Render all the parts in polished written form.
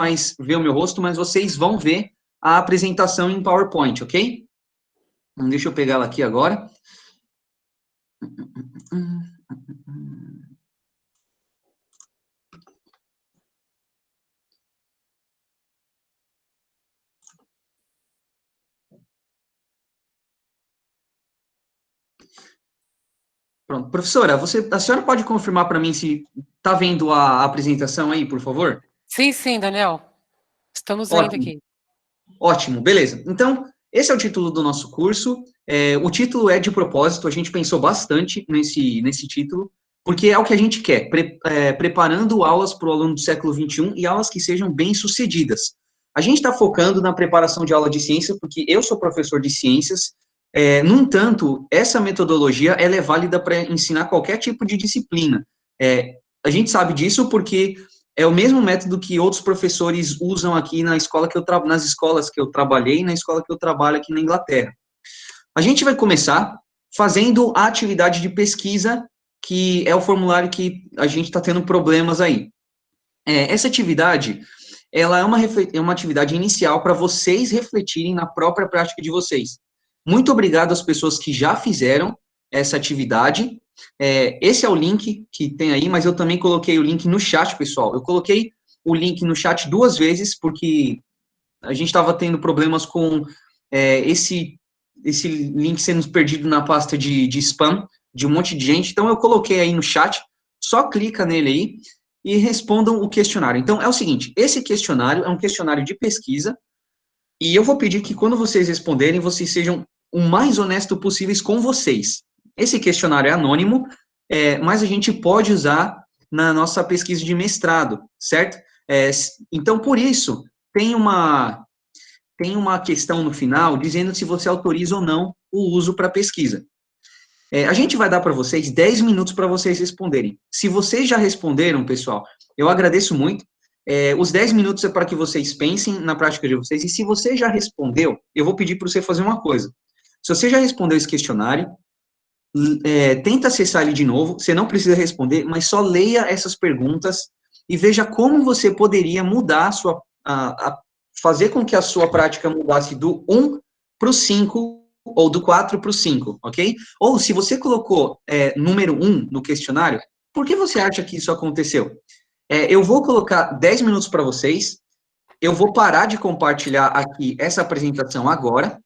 mais ver o meu rosto, mas vocês vão ver a apresentação em PowerPoint, ok? Então, deixa eu pegar ela aqui agora. Pronto. Professora, a senhora pode confirmar para mim se está vendo a apresentação aí, por favor? Sim, sim, Daniel. Estamos vendo Ótimo. aqui. Ótimo, beleza. Então, esse é o título do nosso curso. O título é de propósito, a gente pensou bastante nesse título, porque é o que a gente quer, preparando aulas para o aluno do século XXI e aulas que sejam bem-sucedidas. A gente está focando na preparação de aula de ciência, porque eu sou professor de ciências, no entanto, essa metodologia ela é válida para ensinar qualquer tipo de disciplina. A gente sabe disso porque é o mesmo método que outros professores usam aqui na escola nas escolas que eu trabalhei e na escola que eu trabalho aqui na Inglaterra. A gente vai começar fazendo a atividade de pesquisa, que é o formulário que a gente está tendo problemas aí. Essa atividade, ela é uma atividade inicial para vocês refletirem na própria prática de vocês. Muito obrigado às pessoas que já fizeram essa atividade. Esse é o link que tem aí, mas eu também coloquei o link no chat, pessoal. Eu coloquei o link no chat 2 vezes, porque a gente estava tendo problemas com esse link sendo perdido na pasta de spam de um monte de gente. Então, eu coloquei aí no chat, só clica nele aí e respondam o questionário. Então, é o seguinte, esse questionário é um questionário de pesquisa, e eu vou pedir que quando vocês responderem, vocês sejam o mais honesto possíveis com vocês. Esse questionário é anônimo, mas a gente pode usar na nossa pesquisa de mestrado, certo? Então, por isso, tem uma questão no final dizendo se você autoriza ou não o uso para pesquisa. A gente vai dar para vocês 10 minutos para vocês responderem. Se vocês já responderam, pessoal, eu agradeço muito. Os 10 minutos é para que vocês pensem na prática de vocês. E se você já respondeu, eu vou pedir para você fazer uma coisa. Se você já respondeu esse questionário, tenta acessar ele de novo. Você não precisa responder, mas só leia essas perguntas e veja como você poderia mudar fazer com que a sua prática mudasse do 1 para o 5 ou do 4 para o 5, ok? Ou se você colocou número 1 no questionário, por que você acha que isso aconteceu? Eu vou colocar 10 minutos para vocês, eu vou parar de compartilhar aqui essa apresentação agora,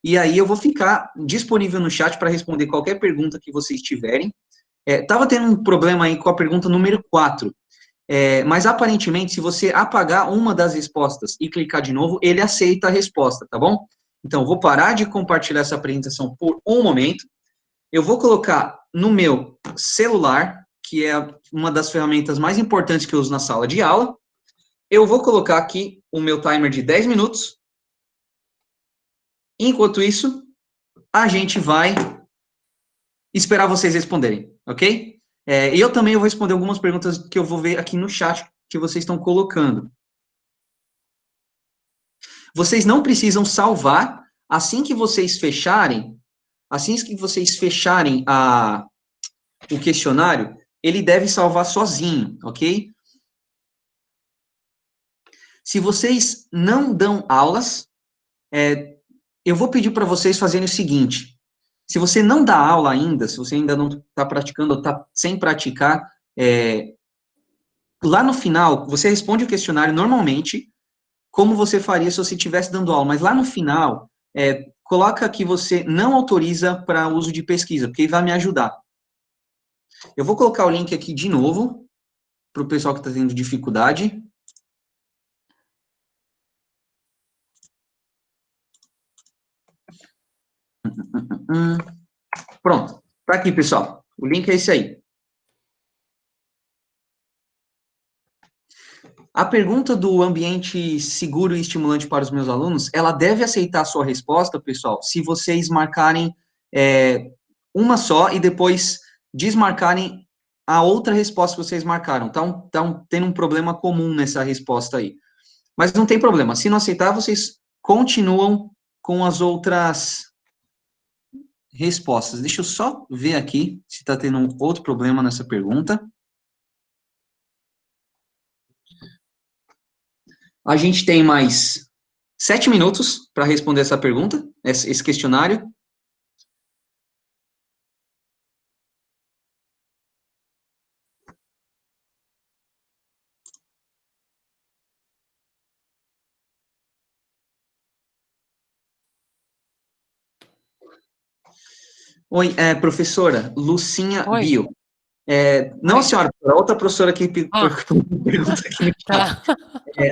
e aí eu vou ficar disponível no chat para responder qualquer pergunta que vocês tiverem. Estava tendo um problema aí com a pergunta número 4, mas aparentemente, se você apagar uma das respostas e clicar de novo, ele aceita a resposta, tá bom? Então, vou parar de compartilhar essa apresentação por um momento. Eu vou colocar no meu celular, que é uma das ferramentas mais importantes que eu uso na sala de aula. Eu vou colocar aqui o meu timer de 10 minutos. Enquanto isso, a gente vai esperar vocês responderem, ok? E eu também vou responder algumas perguntas que eu vou ver aqui no chat que vocês estão colocando. Vocês não precisam salvar. Assim que vocês fecharem o questionário, ele deve salvar sozinho, ok? Se vocês não dão aulas, eu vou pedir para vocês fazerem o seguinte: se você não dá aula ainda, se você ainda não está praticando ou está sem praticar, lá no final, você responde o questionário normalmente, como você faria se você estivesse dando aula, mas lá no final, coloca que você não autoriza para uso de pesquisa, porque vai me ajudar. Eu vou colocar o link aqui de novo, para o pessoal que está tendo dificuldade. Pronto, tá aqui, pessoal. O link é esse aí. A pergunta do ambiente seguro e estimulante para os meus alunos, ela deve aceitar a sua resposta, pessoal, se vocês marcarem uma só e depois desmarcarem a outra resposta que vocês marcaram. Então, tendo um problema comum nessa resposta aí. Mas não tem problema. Se não aceitar, vocês continuam com as outras respostas. Deixa eu só ver aqui se está tendo um outro problema nessa pergunta. A gente tem mais 7 minutos para responder essa pergunta, esse questionário. Oi, professora, Lucinha Oi. Bio. Não a senhora, a outra professora que pergunta aqui no chat. Tá.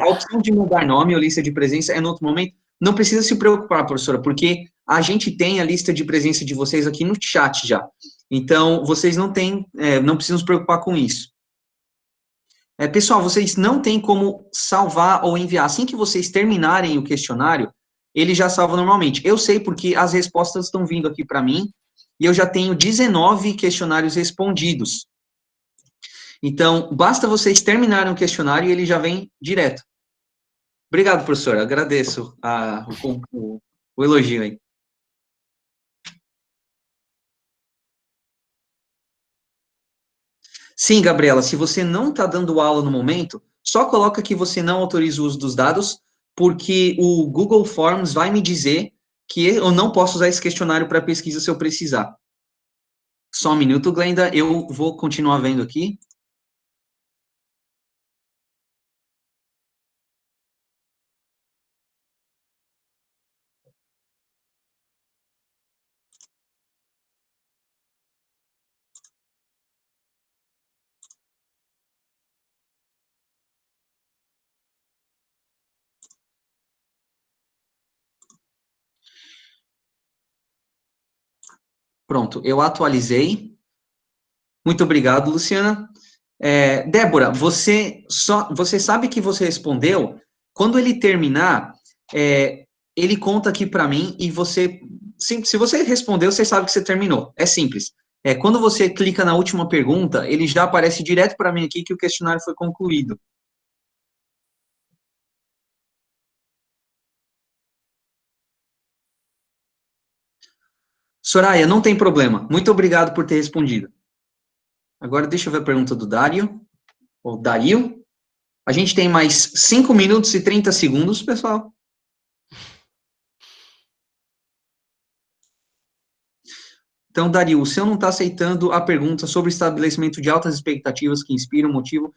A opção de mudar nome ou lista de presença é no outro momento. Não precisa se preocupar, professora, porque a gente tem a lista de presença de vocês aqui no chat já. Então, vocês não precisam se preocupar com isso. Pessoal, vocês não têm como salvar ou enviar. Assim que vocês terminarem o questionário, ele já salva normalmente. Eu sei porque as respostas estão vindo aqui para mim, e eu já tenho 19 questionários respondidos. Então, basta vocês terminarem o questionário e ele já vem direto. Obrigado, professor. Agradeço o elogio aí. Sim, Gabriela, se você não está dando aula no momento, só coloca que você não autoriza o uso dos dados, porque o Google Forms vai me dizer que eu não posso usar esse questionário para pesquisa se eu precisar. Só um minuto, Glenda, eu vou continuar vendo aqui. Pronto, eu atualizei. Muito obrigado, Luciana. Débora, você sabe que você respondeu? Quando ele terminar, ele conta aqui para mim e se você respondeu, você sabe que você terminou. É simples. Quando você clica na última pergunta, ele já aparece direto para mim aqui que o questionário foi concluído. Soraya, não tem problema. Muito obrigado por ter respondido. Agora deixa eu ver a pergunta do Dário, ou Dario. A gente tem mais 5 minutos e 30 segundos, pessoal. Então, Dario, o senhor não está aceitando a pergunta sobre o estabelecimento de altas expectativas que inspiram motivo.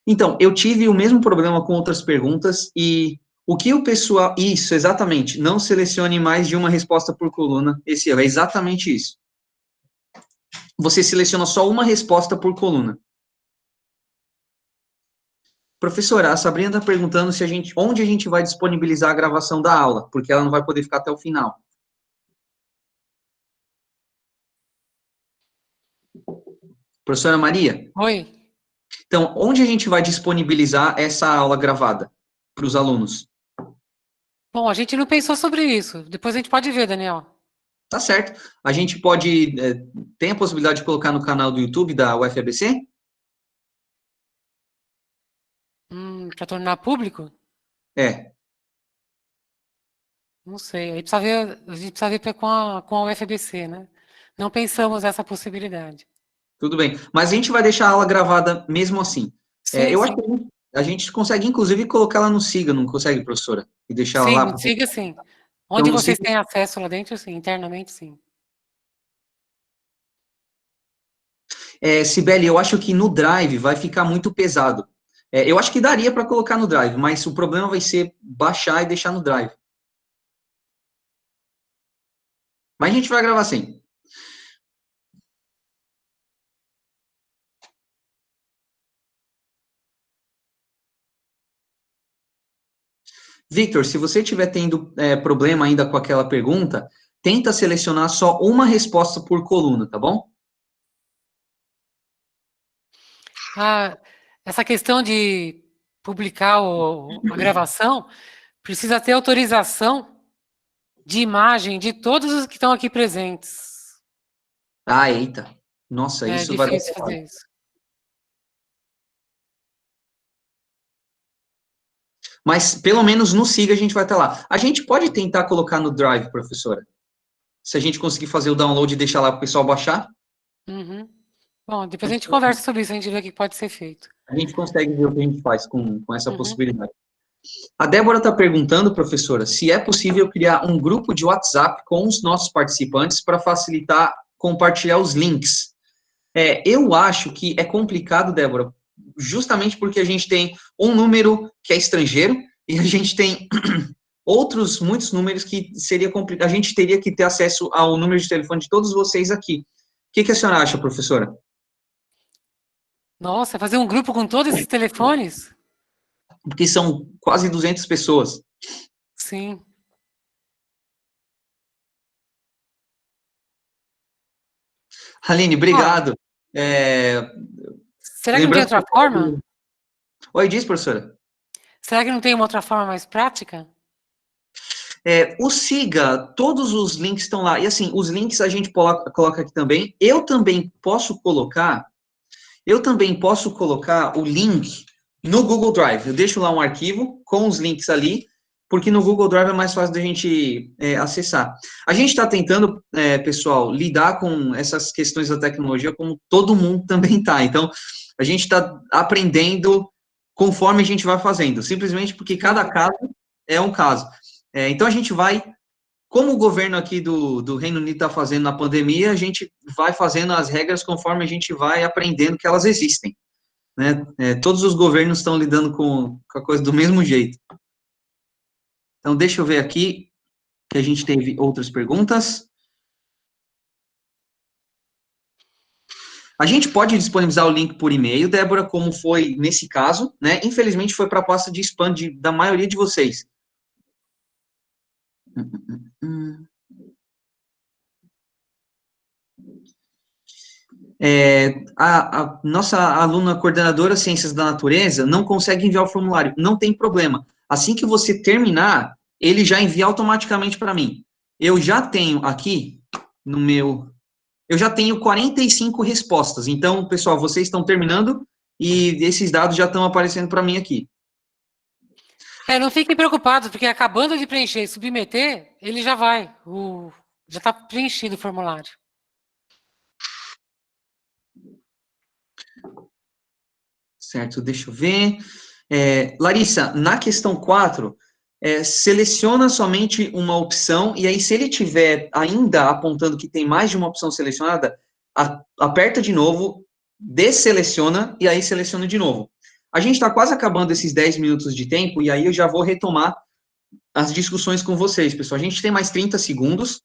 Então, eu tive o mesmo problema com outras perguntas e o que o pessoal... Isso, exatamente. Não selecione mais de uma resposta por coluna. Esse erro é exatamente isso. Você seleciona só uma resposta por coluna. Professora, a Sabrina está perguntando onde a gente vai disponibilizar a gravação da aula, porque ela não vai poder ficar até o final. Professora Maria? Oi. Então, onde a gente vai disponibilizar essa aula gravada para os alunos? Bom, a gente não pensou sobre isso. Depois a gente pode ver, Daniel. Tá certo. A gente pode... tem a possibilidade de colocar no canal do YouTube da UFABC? Para tornar público? Não sei. Aí a gente precisa ver com a UFBC, né? Não pensamos nessa possibilidade. Tudo bem. Mas a gente vai deixar a aula gravada mesmo assim. Sim, Eu sim. acho que a gente consegue, inclusive, colocar ela no Siga, não consegue, professora? E deixar ela Sim, lá. siga sim. Então, Onde no vocês Siga... têm acesso lá dentro, sim. Internamente, sim. Cibele, eu acho que no Drive vai ficar muito pesado. Eu acho que daria para colocar no Drive, mas o problema vai ser baixar e deixar no Drive. Mas a gente vai gravar sim. Victor, se você estiver tendo problema ainda com aquela pergunta, tenta selecionar só uma resposta por coluna, tá bom? Essa questão de publicar a gravação precisa ter autorização de imagem de todos os que estão aqui presentes. Ah, eita. Nossa, É isso vai dar difícil trabalho. fazer isso. Mas, pelo menos no Siga, a gente vai estar lá. A gente pode tentar colocar no Drive, professora? Se a gente conseguir fazer o download e deixar lá para o pessoal baixar? Uhum. Bom, depois a gente conversa sobre isso, a gente vê o que pode ser feito. A gente consegue ver o que a gente faz com essa Uhum. possibilidade. A Débora está perguntando, professora, se é possível criar um grupo de WhatsApp com os nossos participantes para facilitar compartilhar os links. Eu acho que é complicado, Débora, justamente porque a gente tem um número que é estrangeiro e a gente tem muitos números que seria complicado. A gente teria que ter acesso ao número de telefone de todos vocês aqui. O que a senhora acha, professora? Nossa, fazer um grupo com todos esses telefones? Porque são quase 200 pessoas. Sim. Aline, obrigado. Será que não tem Lembrando outra forma? Oi, diz, professora. Será que não tem uma outra forma mais prática? O Siga, todos os links estão lá. E assim, os links a gente coloca aqui também. Eu também posso colocar o link no Google Drive. Eu deixo lá um arquivo com os links ali, porque no Google Drive é mais fácil da gente acessar. A gente está tentando, pessoal, lidar com essas questões da tecnologia como todo mundo também está. Então, a gente está aprendendo conforme a gente vai fazendo, simplesmente porque cada caso é um caso. Então, a gente vai, como o governo aqui do Reino Unido está fazendo na pandemia, a gente vai fazendo as regras conforme a gente vai aprendendo que elas existem. Né? Todos os governos estão lidando com a coisa do mesmo jeito. Então, deixa eu ver aqui, que a gente teve outras perguntas. A gente pode disponibilizar o link por e-mail, Débora, como foi nesse caso, né? Infelizmente, foi para a pasta de spam da maioria de vocês. A nossa aluna coordenadora Ciências da Natureza não consegue enviar o formulário. Não tem problema. Assim que você terminar, ele já envia automaticamente para mim. Eu já tenho aqui no meu... Eu já tenho 45 respostas. Então, pessoal, vocês estão terminando e esses dados já estão aparecendo para mim aqui. Não fiquem preocupados, porque acabando de preencher e submeter, ele já vai. Já está preenchido o formulário. Certo, deixa eu ver. Larissa, na questão 4, seleciona somente uma opção, e aí, se ele tiver ainda apontando que tem mais de uma opção selecionada, aperta de novo, desseleciona, e aí seleciona de novo. A gente está quase acabando esses 10 minutos de tempo, e aí eu já vou retomar as discussões com vocês, pessoal. A gente tem mais 30 segundos.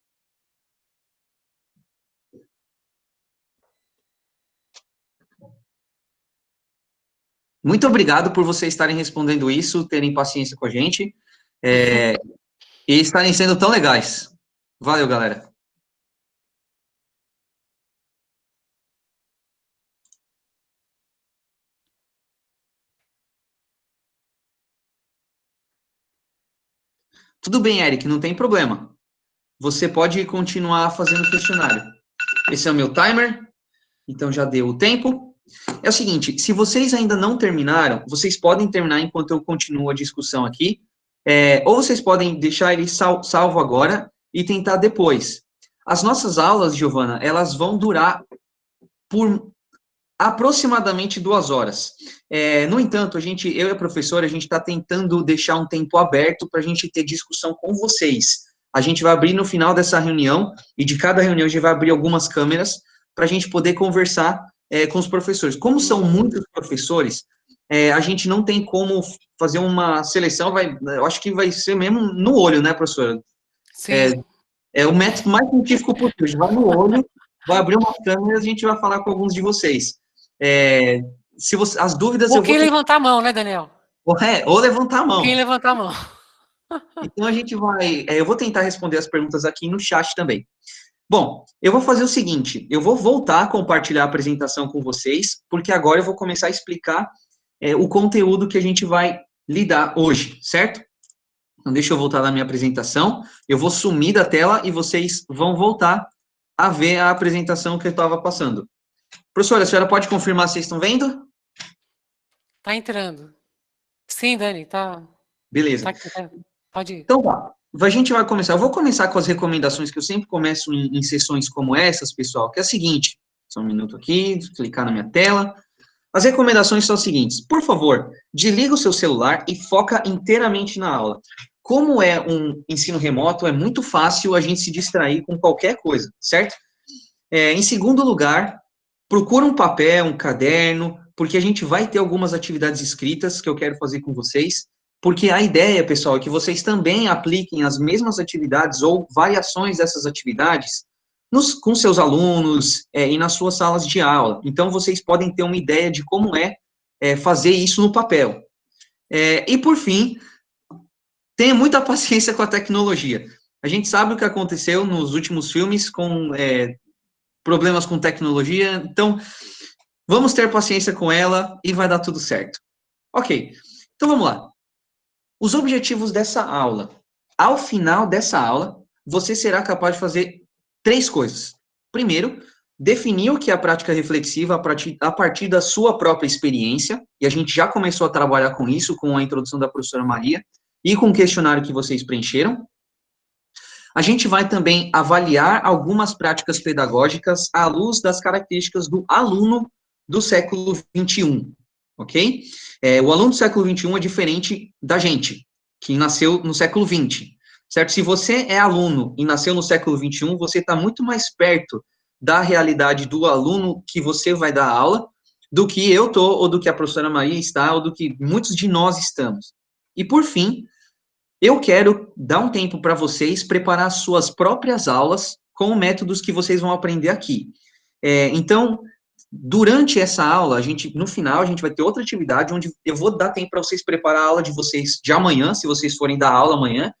Muito obrigado por vocês estarem respondendo isso, terem paciência com a gente, e estarem sendo tão legais. Valeu, galera. Tudo bem, Eric, não tem problema. Você pode continuar fazendo o questionário. Esse é o meu timer, então já deu o tempo. É o seguinte, se vocês ainda não terminaram, vocês podem terminar enquanto eu continuo a discussão aqui, ou vocês podem deixar ele salvo agora e tentar depois. As nossas aulas, Giovana, elas vão durar por aproximadamente 2 horas. No entanto, eu e a professora, a gente está tentando deixar um tempo aberto para a gente ter discussão com vocês. A gente vai abrir no final dessa reunião, e de cada reunião a gente vai abrir algumas câmeras para a gente poder conversar com os professores. Como são muitos professores, a gente não tem como fazer uma seleção, eu acho que vai ser mesmo no olho, né, professora? Sim. É o método mais científico possível. A gente vai no olho, vai abrir uma câmera e a gente vai falar com alguns de vocês. As dúvidas... Ou quem levantar a mão, né, Daniel? Ou levantar a mão. Quem levantar a mão. Então, a gente vai... eu vou tentar responder as perguntas aqui no chat também. Bom, eu vou fazer o seguinte, eu vou voltar a compartilhar a apresentação com vocês, porque agora eu vou começar a explicar o conteúdo que a gente vai lidar hoje, certo? Então, deixa eu voltar na minha apresentação, eu vou sumir da tela e vocês vão voltar a ver a apresentação que eu estava passando. Professora, a senhora pode confirmar se vocês estão vendo? Tá entrando. Sim, Dani, tá. Beleza. Pode ir. Então, a gente vai começar. Eu vou começar com as recomendações que eu sempre começo em sessões como essas, pessoal, que é a seguinte, só um minuto aqui, clicar na minha tela. As recomendações são as seguintes. Por favor, desliga o seu celular e foca inteiramente na aula. Como é um ensino remoto, é muito fácil a gente se distrair com qualquer coisa, certo? Em segundo lugar, procura um papel, um caderno, porque a gente vai ter algumas atividades escritas que eu quero fazer com vocês, porque a ideia, pessoal, é que vocês também apliquem as mesmas atividades ou variações dessas atividades com seus alunos e nas suas salas de aula. Então, vocês podem ter uma ideia de como fazer isso no papel. E, por fim, tenha muita paciência com a tecnologia. A gente sabe o que aconteceu nos últimos filmes com problemas com tecnologia, então vamos ter paciência com ela e vai dar tudo certo. Ok, então vamos lá. Os objetivos dessa aula. Ao final dessa aula, você será capaz de fazer 3 coisas. Primeiro, definir o que é a prática reflexiva a partir da sua própria experiência, e a gente já começou a trabalhar com isso, com a introdução da professora Maria, e com o questionário que vocês preencheram. A gente vai também avaliar algumas práticas pedagógicas à luz das características do aluno do século XXI, ok? O aluno do século XXI é diferente da gente, que nasceu no século XX, certo? Se você é aluno e nasceu no século XXI, você está muito mais perto da realidade do aluno que você vai dar aula do que eu estou, ou do que a professora Maria está, ou do que muitos de nós estamos. E, por fim, eu quero dar um tempo para vocês preparar suas próprias aulas com métodos que vocês vão aprender aqui. Então, durante essa aula, no final, a gente vai ter outra atividade onde eu vou dar tempo para vocês preparar a aula de vocês de amanhã, se vocês forem dar aula amanhã.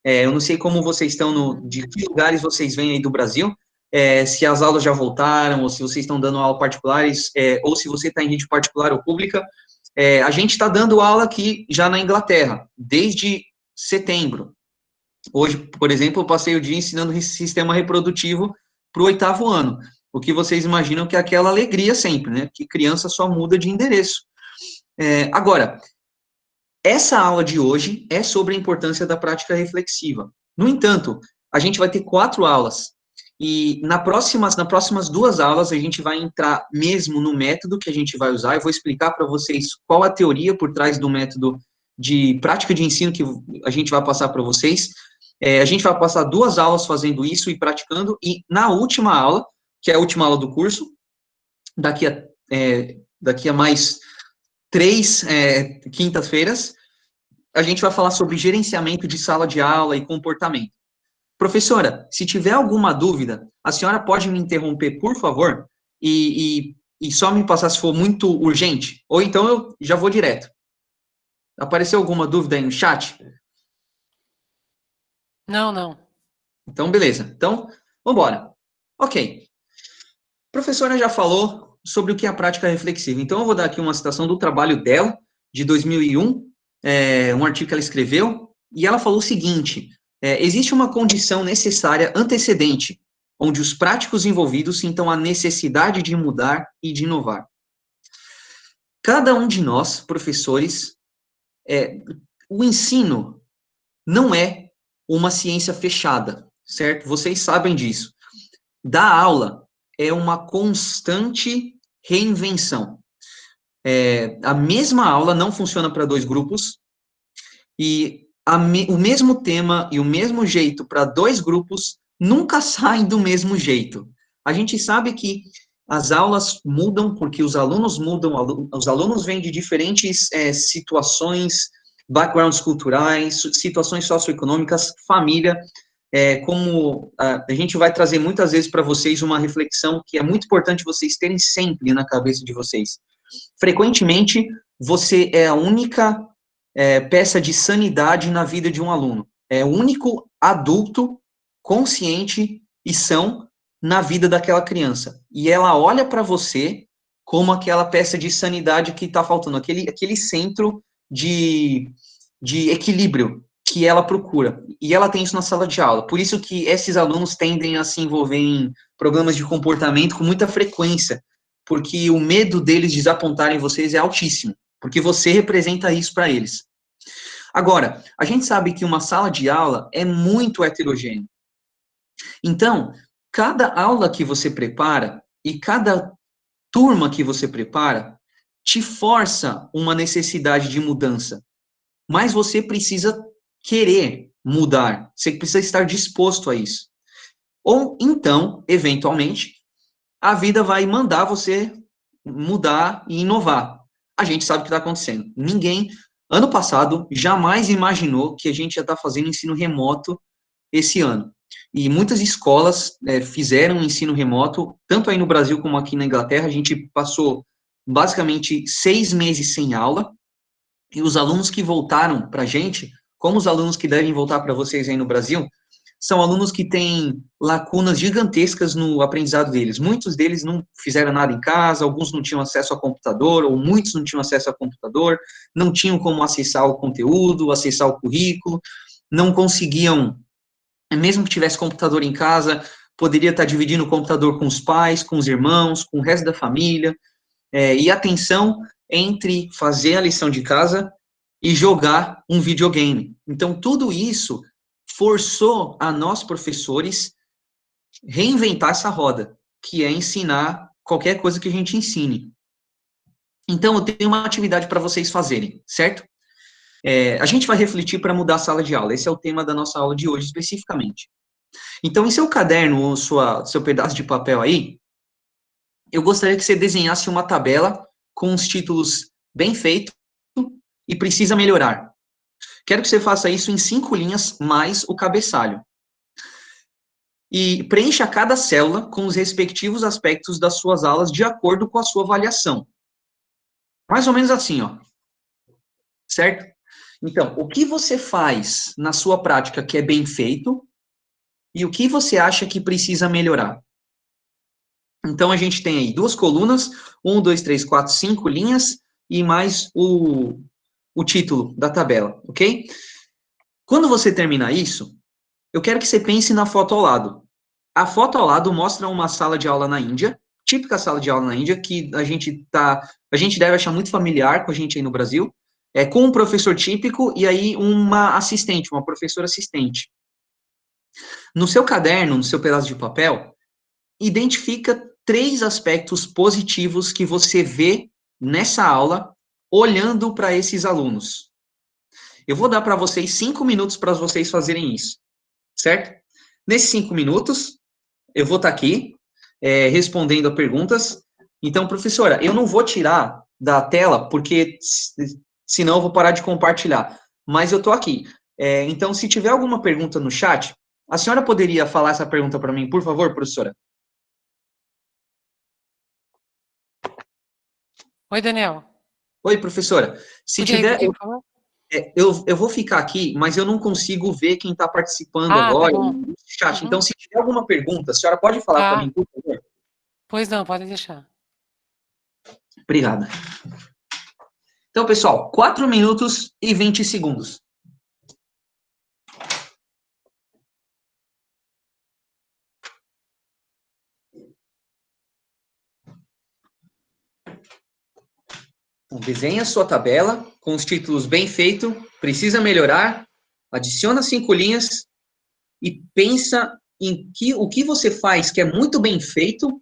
Eu não sei como vocês estão, de que lugares vocês vêm aí do Brasil, se as aulas já voltaram, ou se vocês estão dando aula particulares, ou se você está em rede particular ou pública. A gente está dando aula aqui já na Inglaterra, desde setembro. Hoje, por exemplo, eu passei o dia ensinando sistema reprodutivo para o 8º ano. O que vocês imaginam que é aquela alegria sempre, né? Que criança só muda de endereço. Agora, essa aula de hoje é sobre a importância da prática reflexiva. No entanto, a gente vai ter 4 aulas. E nas próximas 2 aulas, a gente vai entrar mesmo no método que a gente vai usar. Eu vou explicar para vocês qual a teoria por trás do método de prática de ensino que a gente vai passar para vocês. A gente vai passar 2 aulas fazendo isso e praticando, e na última aula, que é a última aula do curso, daqui a mais 3 quintas-feiras, a gente vai falar sobre gerenciamento de sala de aula e comportamento. Professora, se tiver alguma dúvida, a senhora pode me interromper, por favor, e só me passar se for muito urgente, ou então eu já vou direto. Apareceu alguma dúvida aí no chat? Não. Então, beleza. Então, vamos embora. Ok. A professora já falou sobre o que é a prática reflexiva. Então, eu vou dar aqui uma citação do trabalho dela, de 2001, um artigo que ela escreveu, e ela falou o seguinte: existe uma condição necessária antecedente, onde os práticos envolvidos sintam a necessidade de mudar e de inovar. Cada um de nós, professores, o ensino não é uma ciência fechada, certo? Vocês sabem disso. Dar aula é uma constante reinvenção. A mesma aula não funciona para 2 grupos, e o mesmo tema e o mesmo jeito para 2 grupos nunca saem do mesmo jeito. A gente sabe que as aulas mudam porque os alunos mudam, os alunos vêm de diferentes situações, backgrounds culturais, situações socioeconômicas, família. Como a gente vai trazer muitas vezes para vocês uma reflexão que é muito importante vocês terem sempre na cabeça de vocês. Frequentemente, você é a única peça de sanidade na vida de um aluno. É o único adulto consciente e são na vida daquela criança. E ela olha para você como aquela peça de sanidade que está faltando, aquele centro de equilíbrio que ela procura. E ela tem isso na sala de aula. Por isso que esses alunos tendem a se envolver em problemas de comportamento com muita frequência, porque o medo deles desapontarem vocês é altíssimo, porque você representa isso para eles. Agora, a gente sabe que uma sala de aula é muito heterogênea. Então, cada aula que você prepara e cada turma que você prepara te força uma necessidade de mudança, mas você precisa querer mudar, você precisa estar disposto a isso. Ou então, eventualmente, a vida vai mandar você mudar e inovar. A gente sabe o que está acontecendo. Ninguém, ano passado, jamais imaginou que a gente ia estar fazendo ensino remoto esse ano. E muitas escolas fizeram ensino remoto, tanto aí no Brasil como aqui na Inglaterra. A gente passou basicamente 6 meses sem aula, e os alunos que voltaram para a gente, como os alunos que devem voltar para vocês aí no Brasil, são alunos que têm lacunas gigantescas no aprendizado deles. Muitos deles não fizeram nada em casa, alguns não tinham acesso a computador, ou muitos não tinham acesso a computador, não tinham como acessar o conteúdo, acessar o currículo, não conseguiam, mesmo que tivesse computador em casa, poderia estar dividindo o computador com os pais, com os irmãos, com o resto da família, e a tensão entre fazer a lição de casa e jogar um videogame. Então, tudo isso forçou a nós, professores, reinventar essa roda, que é ensinar qualquer coisa que a gente ensine. Então, eu tenho uma atividade para vocês fazerem, certo? A gente vai refletir para mudar a sala de aula. Esse é o tema da nossa aula de hoje, especificamente. Então, em seu caderno ou seu pedaço de papel aí, eu gostaria que você desenhasse uma tabela com os títulos bem feito e precisa melhorar. Quero que você faça isso em 5 linhas, mais o cabeçalho. E preencha cada célula com os respectivos aspectos das suas aulas de acordo com a sua avaliação. Mais ou menos assim, ó. Certo? Então, o que você faz na sua prática que é bem feito e o que você acha que precisa melhorar? Então, a gente tem aí 2 colunas, 1, 2, 3, 4, 5 linhas e mais o título da tabela, ok? Quando você terminar isso, eu quero que você pense na foto ao lado. A foto ao lado mostra uma sala de aula na Índia, típica sala de aula na Índia, que a gente deve achar muito familiar com a gente aí no Brasil, com um professor típico e aí uma assistente, uma professora assistente. No seu caderno, no seu pedaço de papel, identifica 3 aspectos positivos que você vê nessa aula, olhando para esses alunos. Eu vou dar para vocês 5 minutos para vocês fazerem isso, certo? Nesses 5 minutos, eu vou estar aqui respondendo a perguntas. Então, professora, eu não vou tirar da tela, porque senão eu vou parar de compartilhar. Mas eu estou aqui. Então, se tiver alguma pergunta no chat, a senhora poderia falar essa pergunta para mim, por favor, professora? Oi, Daniel. Oi, professora. Se tiver, Podia falar? eu vou ficar aqui, mas eu não consigo ver quem está participando Tá agora bom. no chat. Uhum. Então, se tiver alguma pergunta, a senhora pode falar para Tá. mim, por favor? Pois não, pode deixar. Obrigada. Então, pessoal, 4 minutos e 20 segundos. Então, desenha a sua tabela com os títulos bem feito, precisa melhorar, adiciona 5 linhas e pensa em o que você faz que é muito bem feito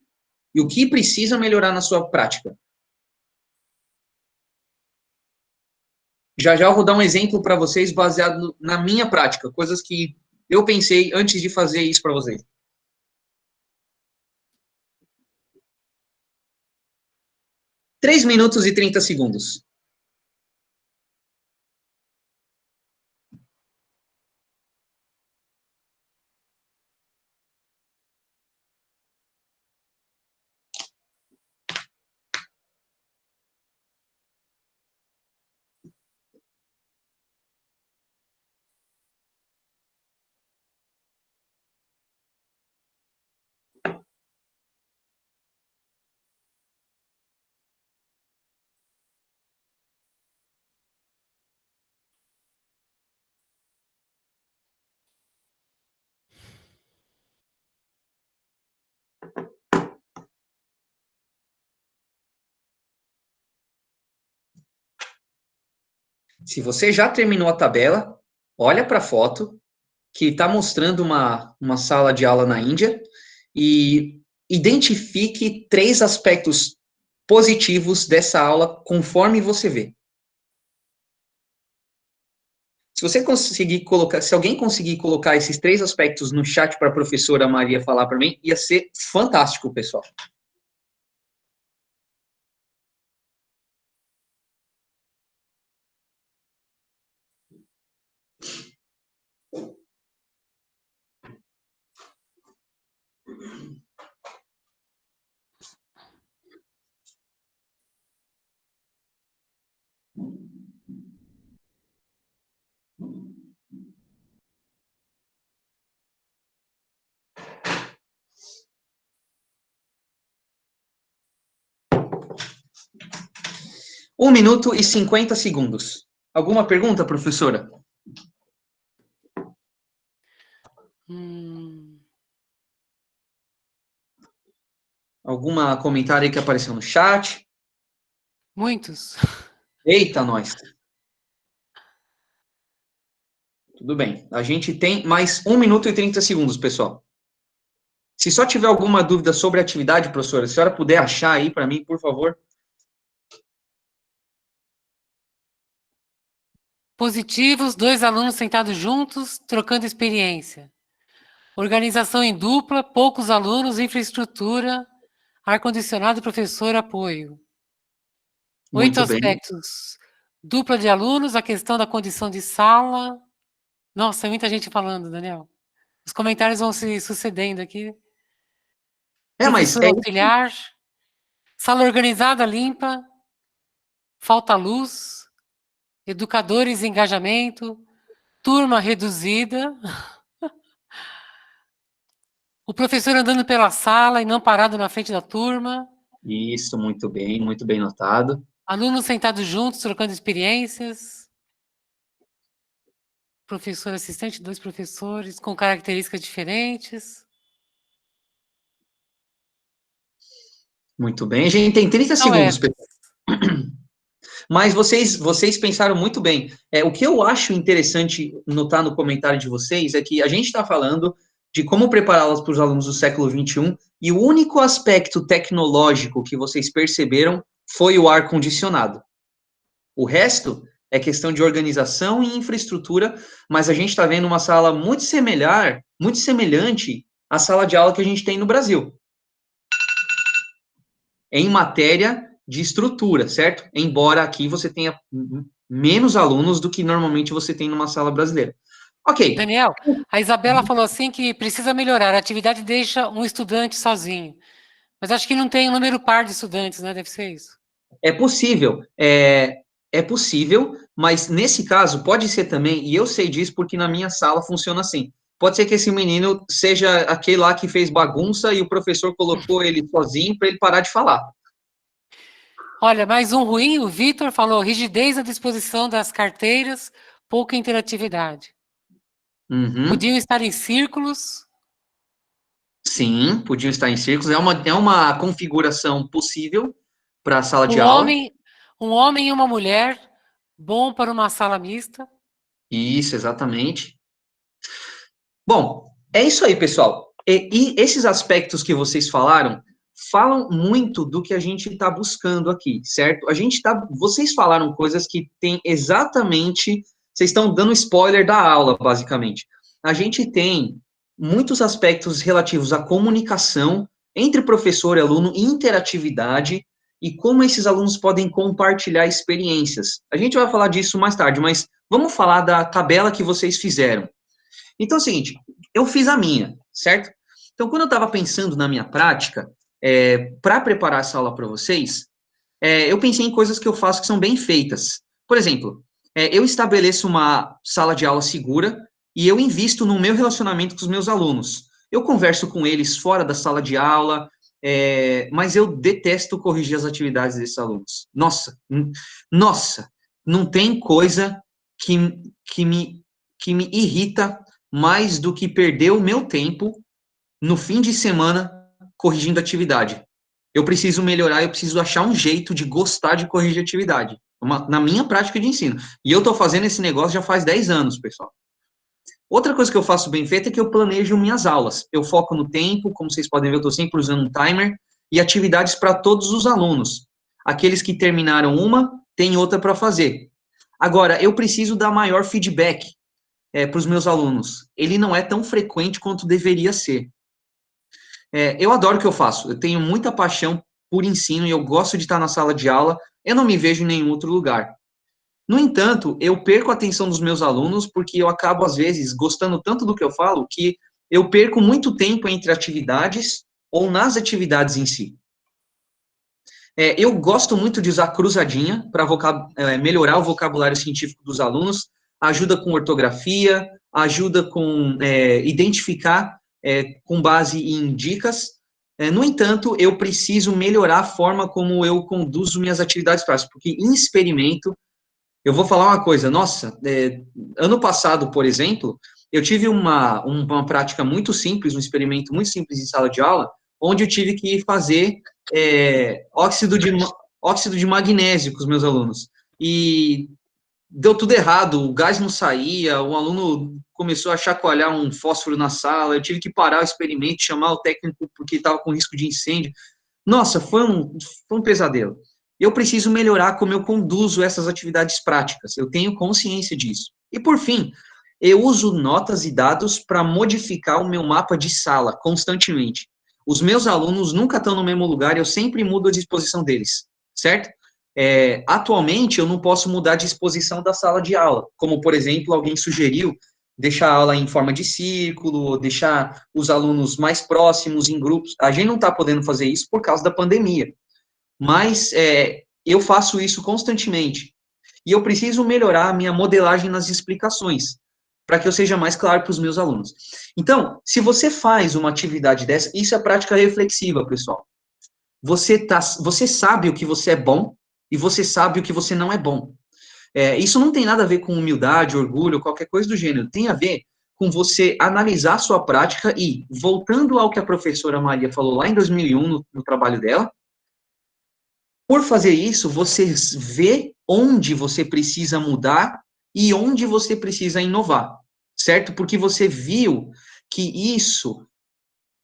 e o que precisa melhorar na sua prática. Já já eu vou dar um exemplo para vocês baseado na minha prática, coisas que eu pensei antes de fazer isso para vocês. Três minutos e 30 segundos. Se você já terminou a tabela, olha para a foto, que está mostrando uma sala de aula na Índia, e identifique 3 aspectos positivos dessa aula conforme você vê. Se você conseguir colocar, se alguém conseguir colocar esses 3 aspectos no chat para a professora Maria falar para mim, ia ser fantástico, pessoal. Um minuto e 50 segundos. Alguma pergunta, professora? Alguma comentário aí que apareceu no chat? Muitos. Eita, nós. Tudo bem. A gente tem mais 1 minuto e 30 segundos, pessoal. Se só tiver alguma dúvida sobre a atividade, professora, se a senhora puder achar aí para mim, por favor. Positivos, 2 alunos sentados juntos, trocando experiência. Organização em dupla, poucos alunos, infraestrutura, ar-condicionado, professor, apoio. 8 Muito bem. aspectos. Dupla de alunos, a questão da condição de sala. Nossa, muita gente falando, Daniel. Os comentários vão se sucedendo aqui. Mas Professor auxiliar. Sala organizada, limpa. Falta luz. Educadores em engajamento. Turma reduzida. O professor andando pela sala e não parado na frente da turma. Isso, muito bem notado. Alunos sentados juntos, trocando experiências. Professor assistente, 2 professores com características diferentes. Muito bem. A gente tem 30 segundos, pessoal. Mas vocês pensaram muito bem. O que eu acho interessante notar no comentário de vocês é que a gente está falando de como prepará-las para os alunos do século XXI, e o único aspecto tecnológico que vocês perceberam foi o ar-condicionado. O resto é questão de organização e infraestrutura, mas a gente está vendo uma sala muito semelhante à sala de aula que a gente tem no Brasil, em matéria de estrutura, certo? Embora aqui você tenha menos alunos do que normalmente você tem numa sala brasileira. Ok. Daniel, a Isabela falou assim que precisa melhorar, a atividade deixa um estudante sozinho. Mas acho que não tem um número par de estudantes, né? Deve ser isso. É possível, mas nesse caso pode ser também, e eu sei disso porque na minha sala funciona assim. Pode ser que esse menino seja aquele lá que fez bagunça e o professor colocou ele sozinho para ele parar de falar. Olha, mais um ruim, o Vitor falou rigidez na disposição das carteiras, pouca interatividade. Podiam estar em círculos. Sim, podiam estar em círculos. É uma configuração possível para a sala de aula. Um homem e uma mulher, bom para uma sala mista. Isso, exatamente. Bom, é isso aí, pessoal. E esses aspectos que vocês falaram, falam muito do que a gente está buscando aqui, certo? Vocês falaram coisas que tem exatamente, vocês estão dando spoiler da aula, basicamente. A gente tem muitos aspectos relativos à comunicação entre professor e aluno, interatividade, e como esses alunos podem compartilhar experiências. A gente vai falar disso mais tarde, mas vamos falar da tabela que vocês fizeram. Então é o seguinte, eu fiz a minha, certo? Então, quando eu estava pensando na minha prática, para preparar essa aula para vocês, eu pensei em coisas que eu faço que são bem feitas. Por exemplo, eu estabeleço uma sala de aula segura e eu invisto no meu relacionamento com os meus alunos. Eu converso com eles fora da sala de aula, mas eu detesto corrigir as atividades desses alunos. Nossa, não tem coisa que me irrita mais do que perder o meu tempo no fim de semana corrigindo atividade. Eu preciso melhorar, eu preciso achar um jeito de gostar de corrigir atividade, na minha prática de ensino. E eu estou fazendo esse negócio já faz 10 anos, pessoal. Outra coisa que eu faço bem feita é que eu planejo minhas aulas. Eu foco no tempo, como vocês podem ver, eu estou sempre usando um timer, e atividades para todos os alunos. Aqueles que terminaram uma, tem outra para fazer. Agora, eu preciso dar maior feedback para os meus alunos. Ele não é tão frequente quanto deveria ser. Eu adoro o que eu faço. Eu tenho muita paixão por ensino e eu gosto de estar na sala de aula. Eu não me vejo em nenhum outro lugar. No entanto, eu perco a atenção dos meus alunos porque eu acabo, às vezes, gostando tanto do que eu falo que eu perco muito tempo entre atividades ou nas atividades em si. Eu gosto muito de usar cruzadinha para melhorar o vocabulário científico dos alunos, ajuda com ortografia, ajuda com identificar com base em dicas. No entanto, eu preciso melhorar a forma como eu conduzo minhas atividades práticas, porque em experimento, eu vou falar uma coisa, nossa, ano passado, por exemplo, eu tive uma prática muito simples, um experimento muito simples em sala de aula, onde eu tive que fazer óxido de magnésio com os meus alunos. E deu tudo errado, o gás não saía, o aluno começou a chacoalhar um fósforo na sala, eu tive que parar o experimento, chamar o técnico porque estava com risco de incêndio. Nossa, foi um pesadelo. Eu preciso melhorar como eu conduzo essas atividades práticas, eu tenho consciência disso. E, por fim, eu uso notas e dados para modificar o meu mapa de sala constantemente. Os meus alunos nunca estão no mesmo lugar, eu sempre mudo a disposição deles, certo? Atualmente, eu não posso mudar a disposição da sala de aula, como, por exemplo, alguém sugeriu deixar a aula em forma de círculo, deixar os alunos mais próximos, em grupos. A gente não está podendo fazer isso por causa da pandemia, mas eu faço isso constantemente. E eu preciso melhorar a minha modelagem nas explicações, para que eu seja mais claro para os meus alunos. Então, se você faz uma atividade dessa, isso é prática reflexiva, pessoal. Você sabe o que você é bom e você sabe o que você não é bom. Isso não tem nada a ver com humildade, orgulho, qualquer coisa do gênero. Tem a ver com você analisar a sua prática e, voltando ao que a professora Maria falou lá em 2001, no trabalho dela, por fazer isso, você vê onde você precisa mudar e onde você precisa inovar, certo? Porque você viu que isso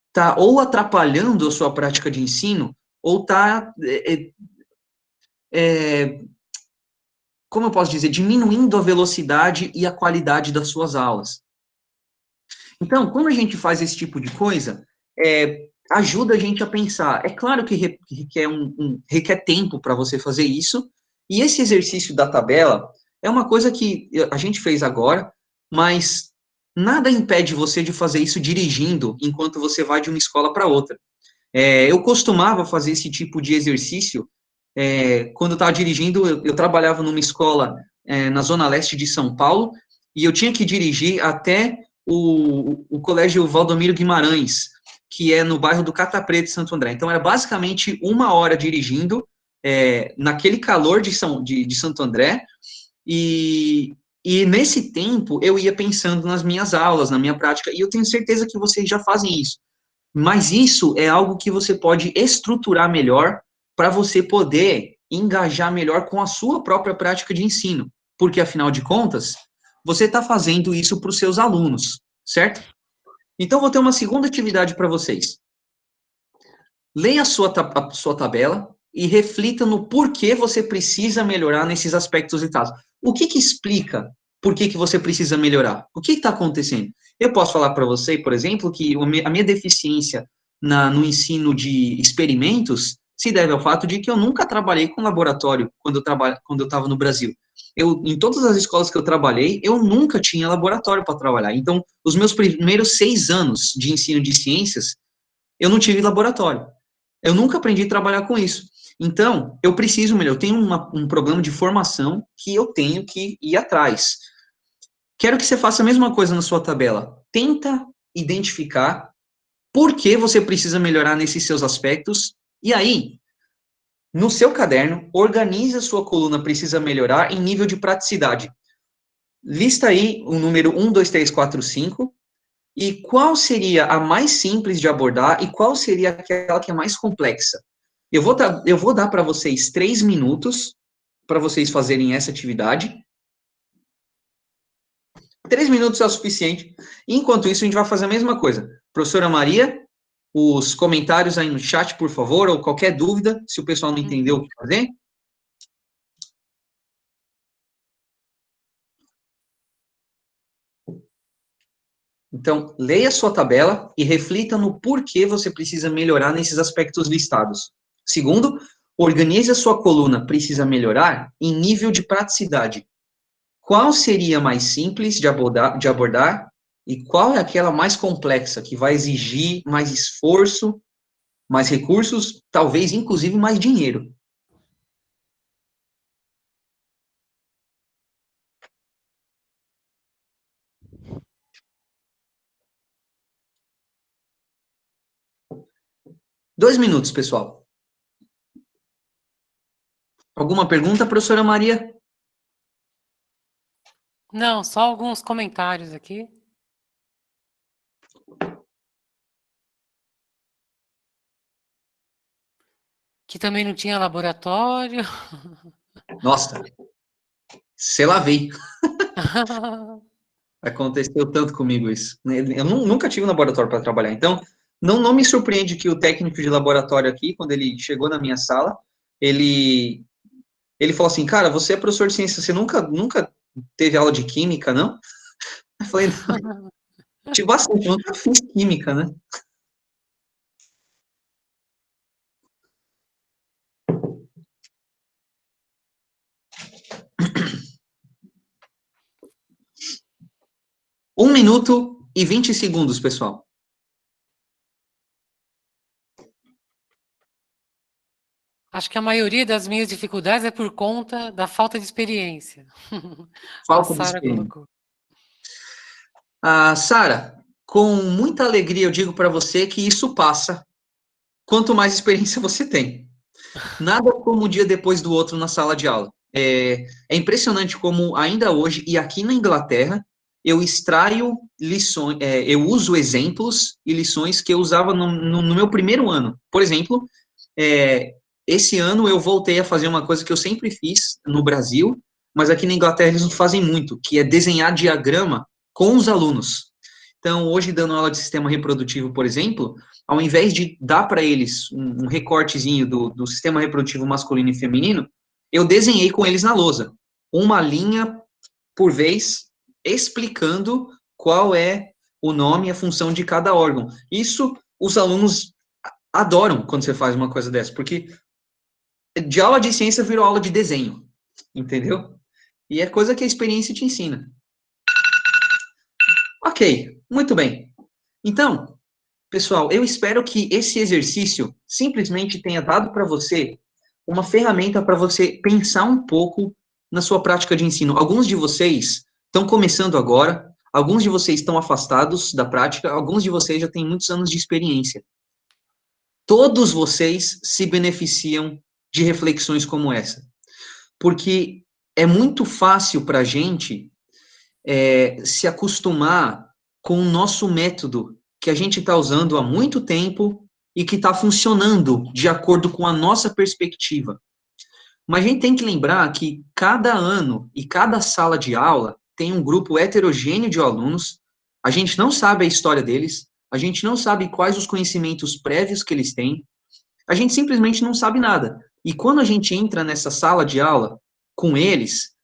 está ou atrapalhando a sua prática de ensino, ou está, como eu posso dizer, diminuindo a velocidade e a qualidade das suas aulas. Então, quando a gente faz esse tipo de coisa, ajuda a gente a pensar. É claro que requer tempo para você fazer isso, e esse exercício da tabela é uma coisa que a gente fez agora, mas nada impede você de fazer isso dirigindo enquanto você vai de uma escola para outra. Eu costumava fazer esse tipo de exercício quando eu estava dirigindo, eu trabalhava numa escola na zona leste de São Paulo, e eu tinha que dirigir até o Colégio Valdomiro Guimarães, que é no bairro do Catapreta de Santo André. Então, era basicamente 1 hora dirigindo, naquele calor de Santo André, e nesse tempo eu ia pensando nas minhas aulas, na minha prática, e eu tenho certeza que vocês já fazem isso. Mas isso é algo que você pode estruturar melhor para você poder engajar melhor com a sua própria prática de ensino. Porque, afinal de contas, você está fazendo isso para os seus alunos, certo? Então, vou ter uma segunda atividade para vocês. Leia a sua tabela e reflita no porquê você precisa melhorar nesses aspectos e tal. O que explica por que você precisa melhorar? O que está acontecendo? Eu posso falar para você, por exemplo, que a minha deficiência no ensino de experimentos se deve ao fato de que eu nunca trabalhei com laboratório quando eu estava no Brasil. Em todas as escolas que eu trabalhei, eu nunca tinha laboratório para trabalhar. Então, os meus primeiros 6 anos de ensino de ciências, eu não tive laboratório. Eu nunca aprendi a trabalhar com isso. Então, eu preciso melhorar. Eu tenho um programa de formação que eu tenho que ir atrás. Quero que você faça a mesma coisa na sua tabela. Tenta identificar por que você precisa melhorar nesses seus aspectos. E aí, no seu caderno, organize a sua coluna precisa melhorar em nível de praticidade. Lista aí o número 1, 2, 3, 4, 5. E qual seria a mais simples de abordar e qual seria aquela que é mais complexa? Eu vou dar para vocês 3 minutos para vocês fazerem essa atividade. 3 minutos é o suficiente. Enquanto isso, a gente vai fazer a mesma coisa. Professora Maria, os comentários aí no chat, por favor, ou qualquer dúvida, se o pessoal não entendeu o que fazer. Então, leia a sua tabela e reflita no porquê você precisa melhorar nesses aspectos listados. Segundo, organize a sua coluna precisa melhorar em nível de praticidade. Qual seria mais simples de abordar e qual é aquela mais complexa, que vai exigir mais esforço, mais recursos, talvez inclusive mais dinheiro? Dois minutos, pessoal. Alguma pergunta, professora Maria? Não, só alguns comentários aqui. Que também não tinha laboratório. Nossa, se lavei. Aconteceu tanto comigo isso. Eu nunca tive um laboratório para trabalhar, então não me surpreende que o técnico de laboratório aqui, quando ele chegou na minha sala, ele falou assim, cara, você é professor de ciência, você nunca teve aula de química, não? Eu falei, não, tive bastante, eu nunca fiz química, né? Um minuto e 20 segundos, pessoal. Acho que a maioria das minhas dificuldades é por conta da falta de experiência. Falta A de Sara experiência. colocou. Sara, com muita alegria eu digo para você que isso passa quanto mais experiência você tem. Nada como um dia depois do outro na sala de aula. É impressionante como ainda hoje, e aqui na Inglaterra, eu extraio lições, eu uso exemplos e lições que eu usava no meu primeiro ano. Por exemplo, esse ano eu voltei a fazer uma coisa que eu sempre fiz no Brasil, mas aqui na Inglaterra eles não fazem muito, que é desenhar diagrama com os alunos. Então, hoje, dando aula de sistema reprodutivo, por exemplo, ao invés de dar para eles um recortezinho do sistema reprodutivo masculino e feminino, eu desenhei com eles na lousa, uma linha por vez, explicando qual é o nome e a função de cada órgão. Isso os alunos adoram quando você faz uma coisa dessa, porque de aula de ciência virou aula de desenho, entendeu? E é coisa que a experiência te ensina. Ok, muito bem. Então, pessoal, eu espero que esse exercício simplesmente tenha dado para você uma ferramenta para você pensar um pouco na sua prática de ensino. Alguns de vocês estão começando agora, alguns de vocês estão afastados da prática, alguns de vocês já têm muitos anos de experiência. Todos vocês se beneficiam de reflexões como essa, porque é muito fácil para a gente se acostumar com o nosso método que a gente está usando há muito tempo e que está funcionando de acordo com a nossa perspectiva. Mas a gente tem que lembrar que cada ano e cada sala de aula tem um grupo heterogêneo de alunos, a gente não sabe a história deles, a gente não sabe quais os conhecimentos prévios que eles têm, a gente simplesmente não sabe nada. E quando a gente entra nessa sala de aula com eles,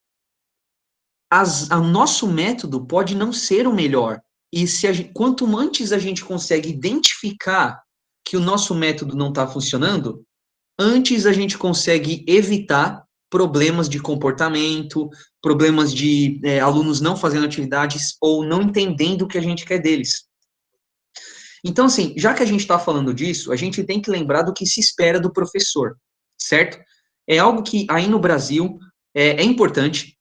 o nosso método pode não ser o melhor. E quanto antes a gente consegue identificar que o nosso método não está funcionando, antes a gente consegue evitar problemas de comportamento, problemas de alunos não fazendo atividades ou não entendendo o que a gente quer deles. Então, assim, já que a gente está falando disso, a gente tem que lembrar do que se espera do professor, certo? É algo que aí no Brasil é importante,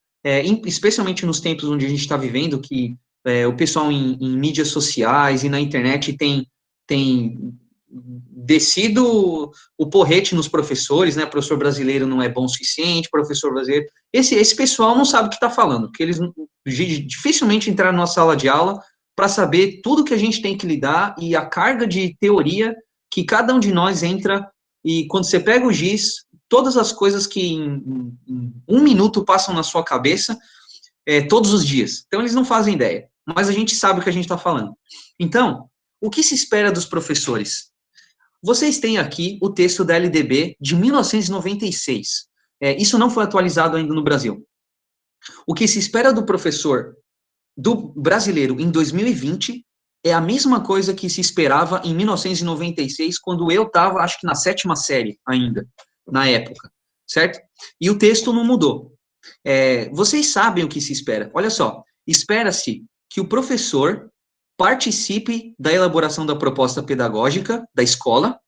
especialmente nos tempos onde a gente está vivendo, que o pessoal em mídias sociais e na internet tem descido o porrete nos professores, né? Professor brasileiro não é bom o suficiente, professor brasileiro. Esse pessoal não sabe o que está falando, porque eles dificilmente entraram numa sala de aula para saber tudo que a gente tem que lidar e a carga de teoria que cada um de nós entra. E quando você pega o giz, todas as coisas que em um minuto passam na sua cabeça, todos os dias. Então, eles não fazem ideia, mas a gente sabe o que a gente está falando. Então, o que se espera dos professores? Vocês têm aqui o texto da LDB de 1996. Isso não foi atualizado ainda no Brasil. O que se espera do professor do brasileiro em 2020 é a mesma coisa que se esperava em 1996, quando eu estava, acho que na 7ª série ainda, na época, certo? E o texto não mudou. Vocês sabem o que se espera. Olha só, espera-se que o professor participe da elaboração da proposta pedagógica da escola,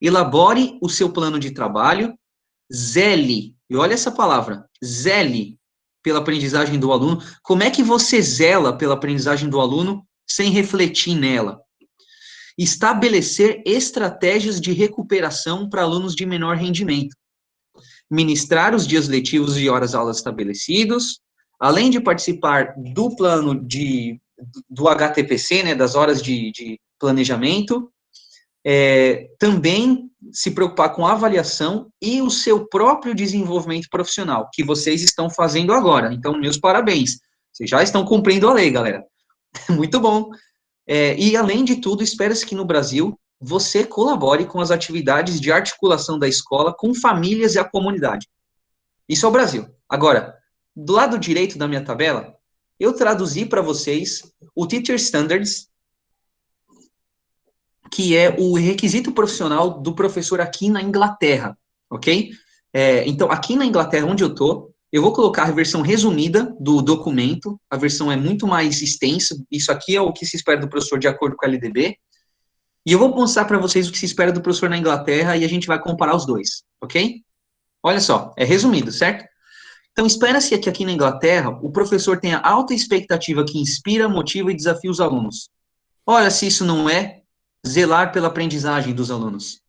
elabore o seu plano de trabalho, zele, e olha essa palavra, zele pela aprendizagem do aluno. Como é que você zela pela aprendizagem do aluno sem refletir nela? Estabelecer estratégias de recuperação para alunos de menor rendimento. Ministrar os dias letivos e horas-aulas estabelecidos, além de participar do plano do HTPC, né, das horas de planejamento, também se preocupar com a avaliação e o seu próprio desenvolvimento profissional, que vocês estão fazendo agora. Então, meus parabéns. Vocês já estão cumprindo a lei, galera. Muito bom. E, além de tudo, espera-se que no Brasil você colabore com as atividades de articulação da escola com famílias e a comunidade. Isso é o Brasil. Agora, do lado direito da minha tabela, eu traduzi para vocês o Teacher Standards, que é o requisito profissional do professor aqui na Inglaterra, ok? Então, aqui na Inglaterra, onde eu vou colocar a versão resumida do documento, a versão é muito mais extensa, isso aqui é o que se espera do professor de acordo com a LDB, e eu vou mostrar para vocês o que se espera do professor na Inglaterra, e a gente vai comparar os dois, ok? Olha só, é resumido, certo? Então, espera-se que aqui na Inglaterra, o professor tenha alta expectativa que inspira, motiva e desafia os alunos. Olha se isso não é zelar pela aprendizagem dos alunos.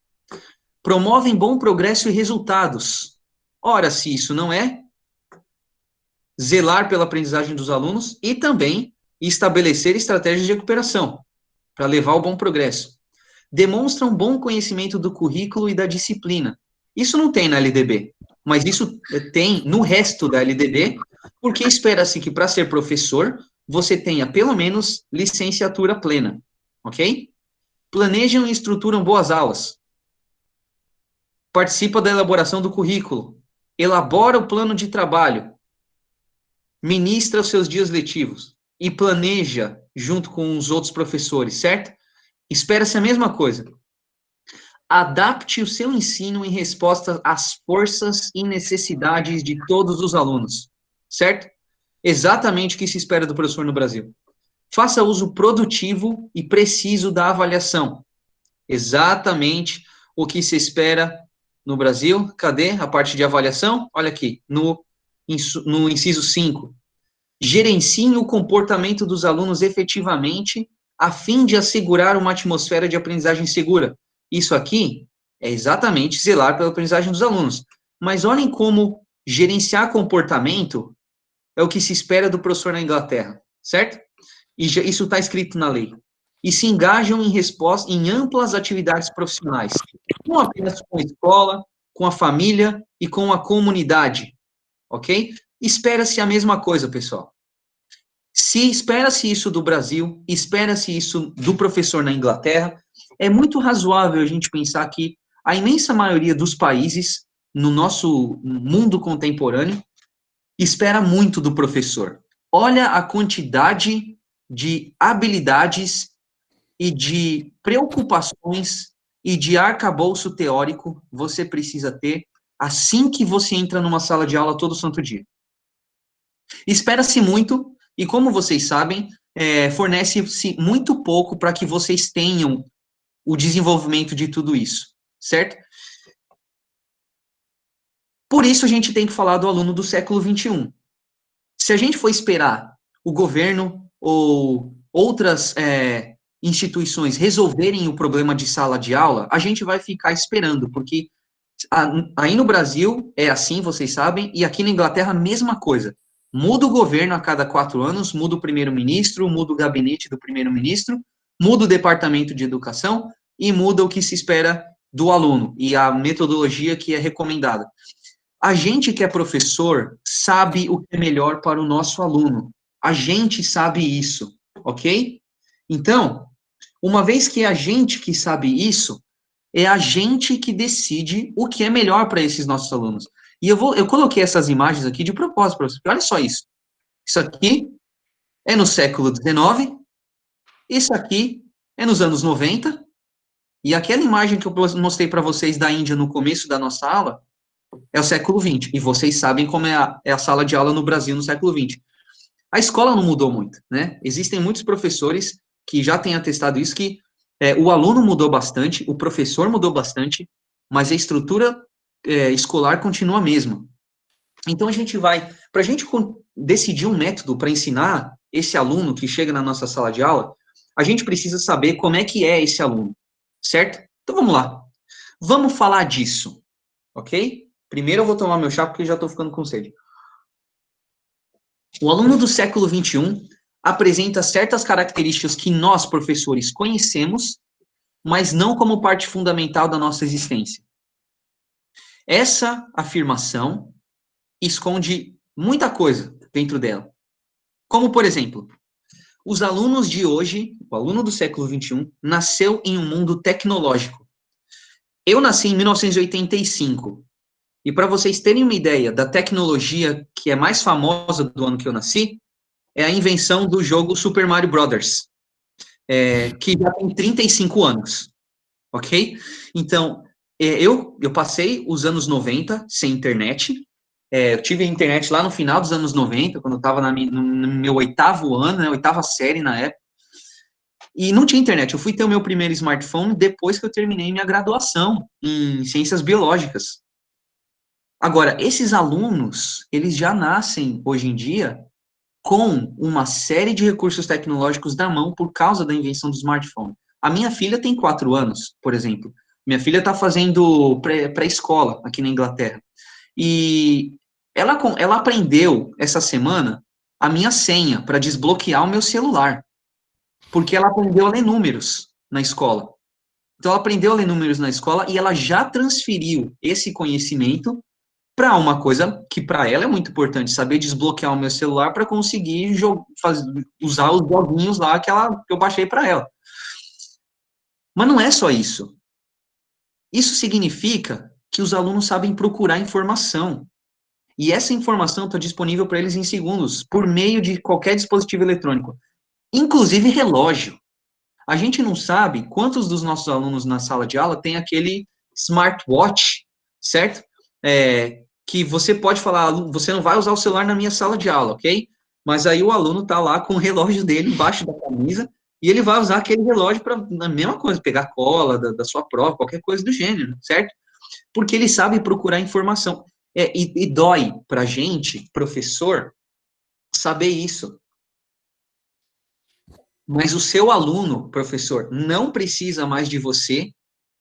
Promovem bom progresso e resultados. Ora, se isso não é zelar pela aprendizagem dos alunos e também estabelecer estratégias de recuperação para levar ao bom progresso. Demonstram bom conhecimento do currículo e da disciplina. Isso não tem na LDB, mas isso tem no resto da LDB, porque espera-se que para ser professor, você tenha pelo menos licenciatura plena, ok? Planejam e estruturam boas aulas. Participa da elaboração do currículo. Elabora o plano de trabalho. Ministra os seus dias letivos. E planeja junto com os outros professores, certo? Espera-se a mesma coisa. Adapte o seu ensino em resposta às forças e necessidades de todos os alunos, certo? Exatamente o que se espera do professor no Brasil. Faça uso produtivo e preciso da avaliação. Exatamente o que se espera no Brasil. Cadê a parte de avaliação? Olha aqui, no inciso 5. Gerencie o comportamento dos alunos efetivamente, a fim de assegurar uma atmosfera de aprendizagem segura. Isso aqui é exatamente zelar pela aprendizagem dos alunos. Mas olhem como gerenciar comportamento é o que se espera do professor na Inglaterra, certo? E isso está escrito na lei. E se engajam em amplas atividades profissionais, não apenas com a escola, com a família e com a comunidade, ok? Espera-se a mesma coisa, pessoal. Se espera-se isso do Brasil, espera-se isso do professor na Inglaterra, é muito razoável a gente pensar que a imensa maioria dos países no nosso mundo contemporâneo espera muito do professor. Olha a quantidade de habilidades e de preocupações e de arcabouço teórico você precisa ter assim que você entra numa sala de aula todo santo dia. Espera-se muito, e como vocês sabem, fornece-se muito pouco para que vocês tenham o desenvolvimento de tudo isso, certo? Por isso a gente tem que falar do aluno do século XXI. Se a gente for esperar o governo ou outras instituições resolverem o problema de sala de aula, a gente vai ficar esperando, porque aí no Brasil é assim, vocês sabem, e aqui na Inglaterra a mesma coisa. Muda o governo a cada 4 anos, muda o primeiro-ministro, muda o gabinete do primeiro-ministro, muda o departamento de educação e muda o que se espera do aluno e a metodologia que é recomendada. A gente que é professor sabe o que é melhor para o nosso aluno. A gente sabe isso, ok? Então, uma vez que a gente que sabe isso, é a gente que decide o que é melhor para esses nossos alunos. E eu coloquei essas imagens aqui de propósito para vocês. Olha só isso. Isso aqui é no século XIX, isso aqui é nos anos 90, e aquela imagem que eu mostrei para vocês da Índia no começo da nossa aula é o século XX. E vocês sabem como é a sala de aula no Brasil no século XX. A escola não mudou muito, né? Existem muitos professores que já têm atestado isso, que o aluno mudou bastante, o professor mudou bastante, mas a estrutura escolar continua a mesma. Então, a gente vai, para a gente decidir um método para ensinar esse aluno que chega na nossa sala de aula, a gente precisa saber como é que é esse aluno, certo? Então, vamos lá. Vamos falar disso, ok? Primeiro eu vou tomar meu chá, porque já estou ficando com sede. O aluno do século XXI apresenta certas características que nós, professores, conhecemos, mas não como parte fundamental da nossa existência. Essa afirmação esconde muita coisa dentro dela. Como, por exemplo, os alunos de hoje, o aluno do século XXI, nasceu em um mundo tecnológico. Eu nasci em 1985. E para vocês terem uma ideia da tecnologia que é mais famosa do ano que eu nasci, é a invenção do jogo Super Mario Brothers, que já tem 35 anos, ok? Então, eu passei os anos 90 sem internet, eu tive internet lá no final dos anos 90, quando eu estava no meu 8º ano, né, 8ª série na época, e não tinha internet. Eu fui ter o meu primeiro smartphone depois que eu terminei minha graduação em ciências biológicas. Agora, esses alunos, eles já nascem, hoje em dia, com uma série de recursos tecnológicos na mão por causa da invenção do smartphone. A minha filha tem 4 anos, por exemplo. Minha filha está fazendo pré-escola aqui na Inglaterra. E ela aprendeu, essa semana, a minha senha para desbloquear o meu celular. Porque ela aprendeu a ler números na escola. Então, ela aprendeu a ler números na escola e ela já transferiu esse conhecimento para uma coisa que para ela é muito importante, saber desbloquear o meu celular para conseguir usar os joguinhos lá que eu baixei para ela. Mas não é só isso. Isso significa que os alunos sabem procurar informação. E essa informação está disponível para eles em segundos, por meio de qualquer dispositivo eletrônico, inclusive relógio. A gente não sabe quantos dos nossos alunos na sala de aula tem aquele smartwatch, certo? Que você pode falar, você não vai usar o celular na minha sala de aula, ok? Mas aí o aluno está lá com o relógio dele embaixo da camisa e ele vai usar aquele relógio para a mesma coisa, pegar cola da sua prova, qualquer coisa do gênero, certo? Porque ele sabe procurar informação. E dói para a gente, professor, saber isso. Mas o seu aluno, professor, não precisa mais de você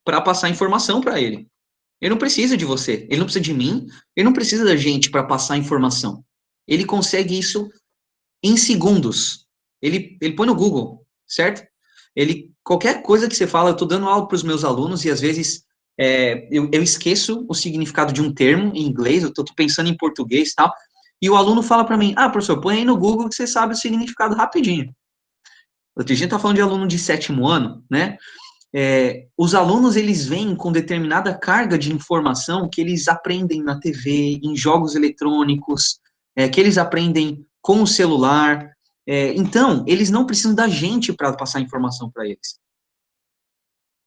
para passar informação para ele. Ele não precisa de você, ele não precisa de mim, ele não precisa da gente para passar informação. Ele consegue isso em segundos. Ele põe no Google, certo? Qualquer coisa que você fala, eu estou dando aula para os meus alunos e às vezes eu esqueço o significado de um termo em inglês, eu estou pensando em português e tal, e o aluno fala para mim, professor, põe aí no Google que você sabe o significado rapidinho. Outro dia está falando de aluno de 7º ano, né? Os alunos, eles vêm com determinada carga de informação que eles aprendem na TV, em jogos eletrônicos, que eles aprendem com o celular. Então, eles não precisam da gente para passar informação para eles.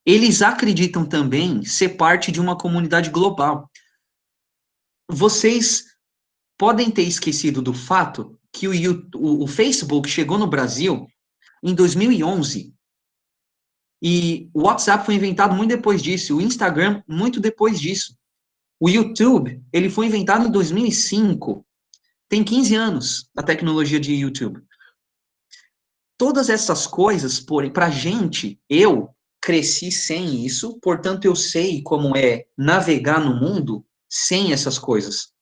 Eles acreditam também ser parte de uma comunidade global. Vocês podem ter esquecido do fato que o Facebook chegou no Brasil em 2011. E o WhatsApp foi inventado muito depois disso, o Instagram muito depois disso. O YouTube, ele foi inventado em 2005. Tem 15 anos a tecnologia de YouTube. Todas essas coisas, porém, para a gente, eu cresci sem isso, portanto eu sei como é navegar no mundo sem essas coisas.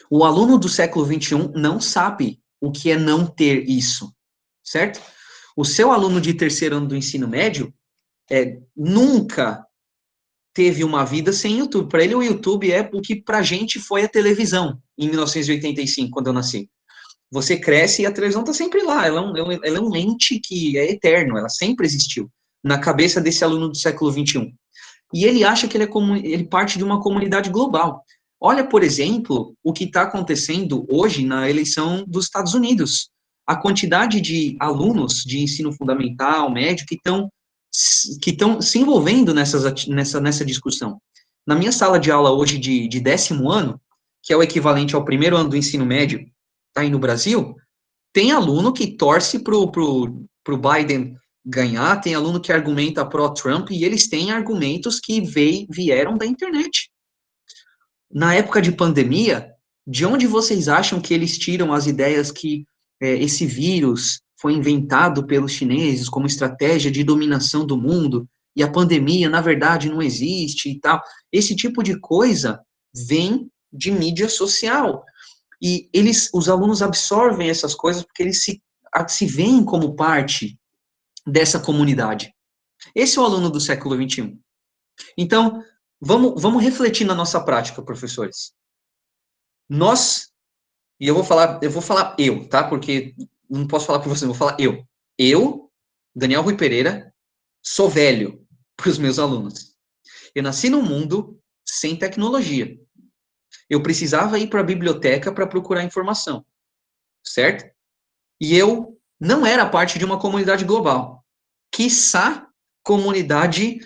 O aluno do século XXI não sabe o que é não ter isso, certo? O seu aluno de 3º ano do ensino médio nunca teve uma vida sem YouTube. Para ele, o YouTube é o que para a gente foi a televisão, em 1985, quando eu nasci. Você cresce e a televisão está sempre lá. Ela é um ente que é eterno, ela sempre existiu na cabeça desse aluno do século XXI. e ele acha que ele parte de uma comunidade global. Olha, por exemplo, o que está acontecendo hoje na eleição dos Estados Unidos. A quantidade de alunos de ensino fundamental, médio, que estão se envolvendo nessa discussão. Na minha sala de aula hoje de 10º ano, que é o equivalente ao primeiro ano do ensino médio, tá aí no Brasil, tem aluno que torce pro Biden ganhar, tem aluno que argumenta pró-Trump, e eles têm argumentos que vieram da internet. Na época de pandemia, de onde vocês acham que eles tiram as ideias que esse vírus foi inventado pelos chineses como estratégia de dominação do mundo, e a pandemia, na verdade, não existe e tal? Esse tipo de coisa vem de mídia social. E os alunos absorvem essas coisas porque eles se veem como parte dessa comunidade. Esse é o aluno do século XXI. Então, vamos refletir na nossa prática, professores. E eu vou falar eu, tá? Porque não posso falar por você, eu vou falar eu. Eu, Daniel Rui Pereira, sou velho para os meus alunos. Eu nasci num mundo sem tecnologia. Eu precisava ir para a biblioteca para procurar informação, certo? E eu não era parte de uma comunidade global. Quiçá comunidade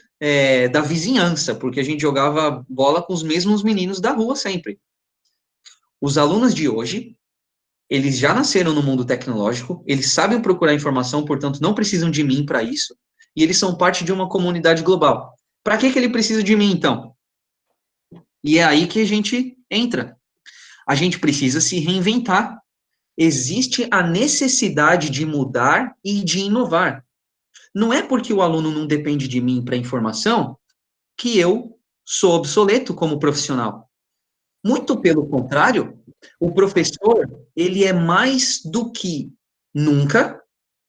da vizinhança, porque a gente jogava bola com os mesmos meninos da rua sempre. Os alunos de hoje, eles já nasceram no mundo tecnológico, eles sabem procurar informação, portanto, não precisam de mim para isso, e eles são parte de uma comunidade global. Para que ele precisa de mim, então? E é aí que a gente entra. A gente precisa se reinventar. Existe a necessidade de mudar e de inovar. Não é porque o aluno não depende de mim para informação que eu sou obsoleto como profissional. Muito pelo contrário, o professor, ele é mais do que nunca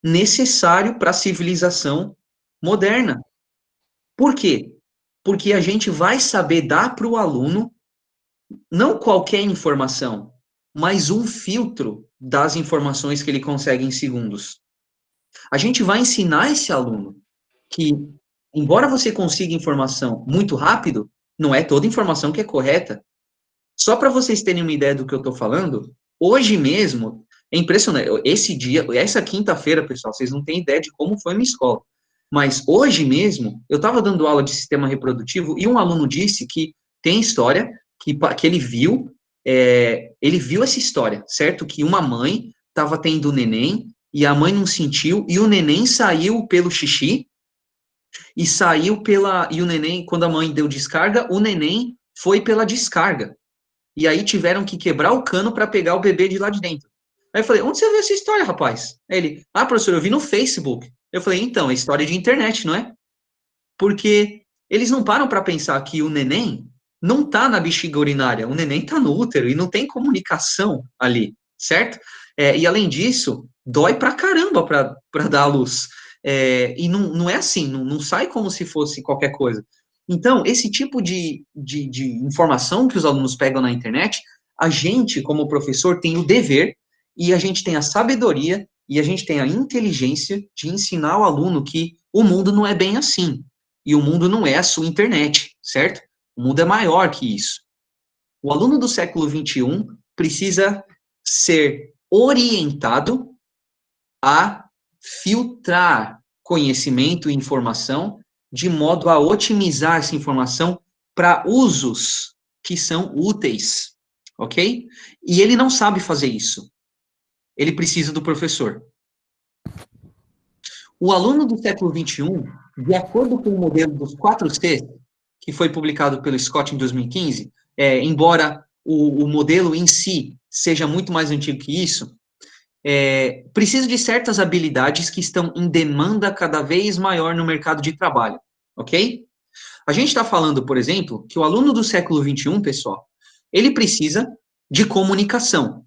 necessário para a civilização moderna. Por quê? Porque a gente vai saber dar para o aluno não qualquer informação, mas um filtro das informações que ele consegue em segundos. A gente vai ensinar esse aluno que, embora você consiga informação muito rápido, não é toda informação que é correta. Só para vocês terem uma ideia do que eu estou falando, hoje mesmo, é impressionante, essa quinta-feira, pessoal, vocês não têm ideia de como foi a minha escola. Mas hoje mesmo, eu estava dando aula de sistema reprodutivo e um aluno disse que tem história, que ele viu essa história, certo? Que uma mãe estava tendo neném e a mãe não sentiu, e o neném saiu pelo xixi, e o neném, quando a mãe deu descarga, o neném foi pela descarga. E aí tiveram que quebrar o cano para pegar o bebê de lá de dentro. Aí eu falei, onde você viu essa história, rapaz? Aí ele, professor, eu vi no Facebook. Eu falei, então, é história de internet, não é? Porque eles não param para pensar que o neném não tá na bexiga urinária, o neném tá no útero e não tem comunicação ali, certo? E além disso, dói pra caramba para dar a luz. E não é assim, não sai como se fosse qualquer coisa. Então, esse tipo de informação que os alunos pegam na internet, a gente, como professor, tem o dever, e a gente tem a sabedoria, e a gente tem a inteligência de ensinar o aluno que o mundo não é bem assim. E o mundo não é a sua internet, certo? O mundo é maior que isso. O aluno do século XXI precisa ser orientado a filtrar conhecimento e informação de modo a otimizar essa informação para usos que são úteis, ok? E ele não sabe fazer isso. Ele precisa do professor. O aluno do século XXI, de acordo com o modelo dos 4C, que foi publicado pelo Scott em 2015, embora o modelo em si seja muito mais antigo que isso, precisa de certas habilidades que estão em demanda cada vez maior no mercado de trabalho, ok? A gente está falando, por exemplo, que o aluno do século XXI, pessoal, ele precisa de comunicação.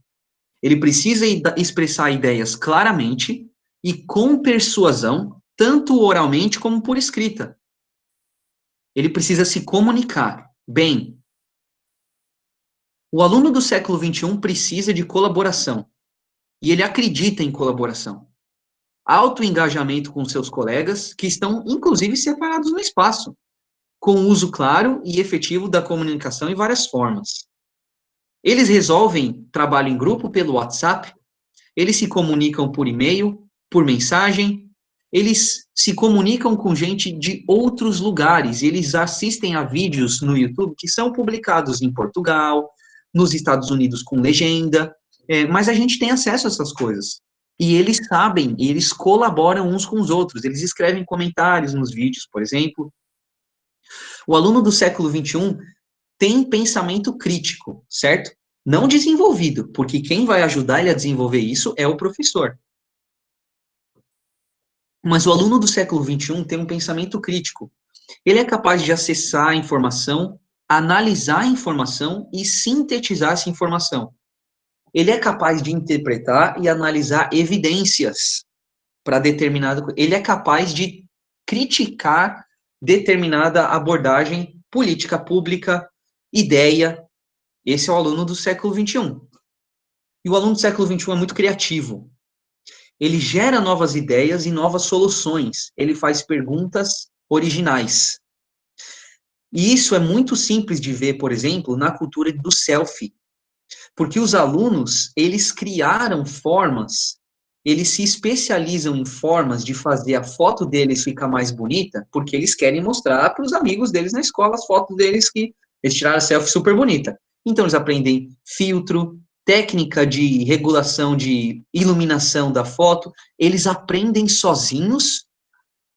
Ele precisa expressar ideias claramente e com persuasão, tanto oralmente como por escrita. Ele precisa se comunicar bem. O aluno do século XXI precisa de colaboração. E ele acredita em colaboração. Autoengajamento com seus colegas, que estão, inclusive, separados no espaço. com o uso claro e efetivo da comunicação em várias formas. Eles resolvem trabalho em grupo pelo WhatsApp, eles se comunicam por e-mail, por mensagem, eles se comunicam com gente de outros lugares, eles assistem a vídeos no YouTube que são publicados em Portugal, nos Estados Unidos com legenda, mas a gente tem acesso a essas coisas. E eles sabem, e eles colaboram uns com os outros, eles escrevem comentários nos vídeos, por exemplo. O aluno do século XXI tem pensamento crítico, certo? Não desenvolvido, porque quem vai ajudar ele a desenvolver isso é o professor. Mas o aluno do século XXI tem um pensamento crítico. Ele é capaz de acessar a informação, analisar a informação e sintetizar essa informação. Ele é capaz de interpretar e analisar evidências para determinado... Ele é capaz de criticar determinada abordagem, política pública, ideia. Esse é o aluno do século XXI. E o aluno do século XXI é muito criativo. Ele gera novas ideias e novas soluções. Ele faz perguntas originais. E isso é muito simples de ver, por exemplo, na cultura do selfie. Porque os alunos, eles criaram formas, eles se especializam em formas de fazer a foto deles ficar mais bonita, porque eles querem mostrar para os amigos deles na escola as fotos deles que eles tiraram a selfie super bonita. Então, eles aprendem filtro, técnica de regulação de iluminação da foto, eles aprendem sozinhos,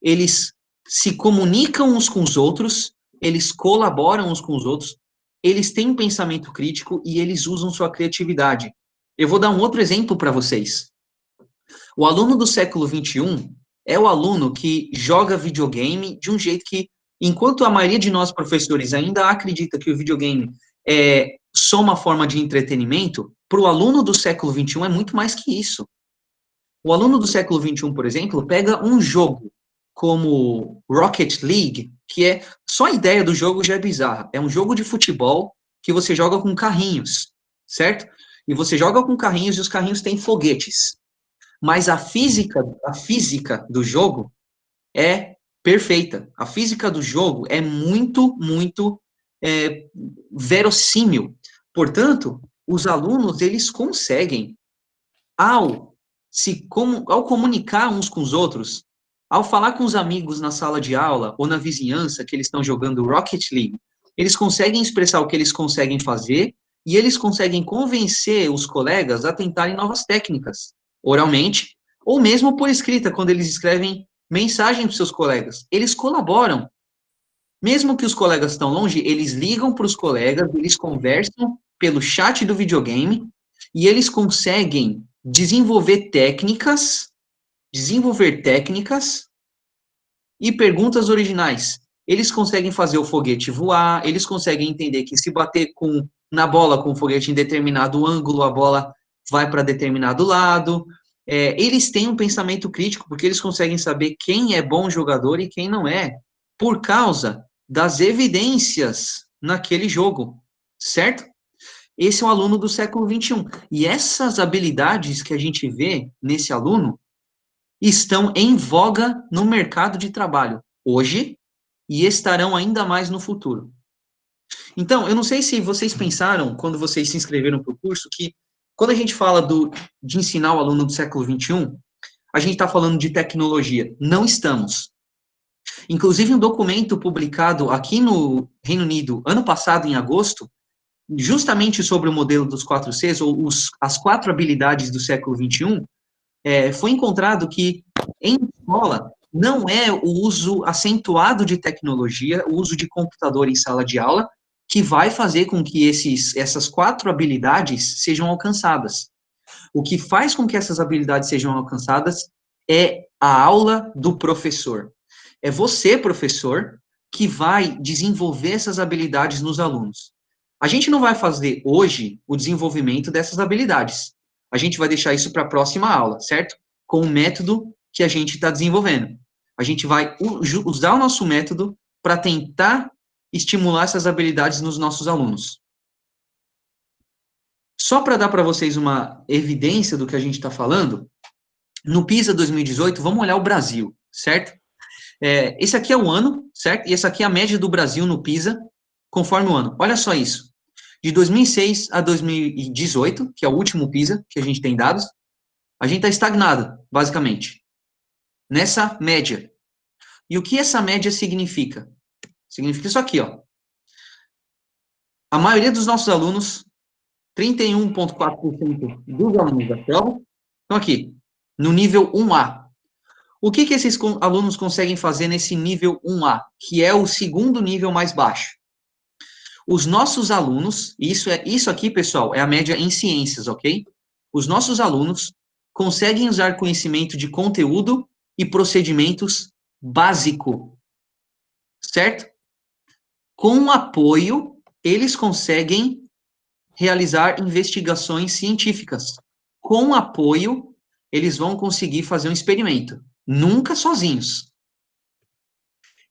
eles se comunicam uns com os outros, eles colaboram uns com os outros, eles têm um pensamento crítico e eles usam sua criatividade. Eu vou dar um outro exemplo para vocês. O aluno do século XXI é o aluno que joga videogame de um jeito que, enquanto a maioria de nós professores ainda acredita que o videogame é só uma forma de entretenimento, para o aluno do século XXI é muito mais que isso. O aluno do século XXI, por exemplo, pega um jogo como Rocket League, que é, só a ideia do jogo já é bizarra. É um jogo de futebol que você joga com carrinhos, certo? E você joga com carrinhos e os carrinhos têm foguetes. Mas a física do jogo é perfeita. A física do jogo é muito verossímil. Portanto, os alunos, eles conseguem, ao comunicar uns com os outros, ao falar com os amigos na sala de aula ou na vizinhança que eles estão jogando Rocket League, eles conseguem expressar o que eles conseguem fazer e eles conseguem convencer os colegas a tentarem novas técnicas, oralmente, ou mesmo por escrita, quando eles escrevem mensagem para os seus colegas. Eles colaboram. Mesmo que os colegas estão longe, eles ligam para os colegas, eles conversam pelo chat do videogame e eles conseguem desenvolver técnicas e perguntas originais. Eles conseguem fazer o foguete voar, eles conseguem entender que se bater na bola com o foguete em determinado ângulo, a bola vai para determinado lado. Eles têm um pensamento crítico, porque eles conseguem saber quem é bom jogador e quem não é, por causa das evidências naquele jogo, certo? Esse é o aluno do século XXI. E essas habilidades que a gente vê nesse aluno estão em voga no mercado de trabalho hoje e estarão ainda mais no futuro. Então, eu não sei se vocês pensaram, quando vocês se inscreveram para o curso, que quando a gente fala de ensinar o aluno do século XXI, a gente está falando de tecnologia. Não estamos. Inclusive, um documento publicado aqui no Reino Unido, ano passado, em agosto, justamente sobre o modelo dos 4 Cs, ou as 4 habilidades do século XXI, foi encontrado que, em escola, não é o uso acentuado de tecnologia, o uso de computador em sala de aula, que vai fazer com que essas 4 habilidades sejam alcançadas. O que faz com que essas habilidades sejam alcançadas é a aula do professor. É você, professor, que vai desenvolver essas habilidades nos alunos. A gente não vai fazer hoje o desenvolvimento dessas habilidades. A gente vai deixar isso para a próxima aula, certo? Com o método que a gente está desenvolvendo. A gente vai usar o nosso método para tentar estimular essas habilidades nos nossos alunos. Só para dar para vocês uma evidência do que a gente está falando, no PISA 2018, vamos olhar o Brasil, certo? Esse aqui é o ano, certo? E essa aqui é a média do Brasil no PISA, conforme o ano. Olha só isso. De 2006 a 2018, que é o último PISA que a gente tem dados, a gente está estagnado, basicamente, nessa média. E o que essa média significa? Significa isso aqui, ó. A maioria dos nossos alunos, 31,4% dos alunos da prova, estão aqui, no nível 1A. O que esses alunos conseguem fazer nesse nível 1A, que é o segundo nível mais baixo? Os nossos alunos, isso aqui, pessoal, é a média em ciências, ok? Os nossos alunos conseguem usar conhecimento de conteúdo e procedimentos básico, certo? Com apoio, eles conseguem realizar investigações científicas. Com apoio, eles vão conseguir fazer um experimento. Nunca sozinhos.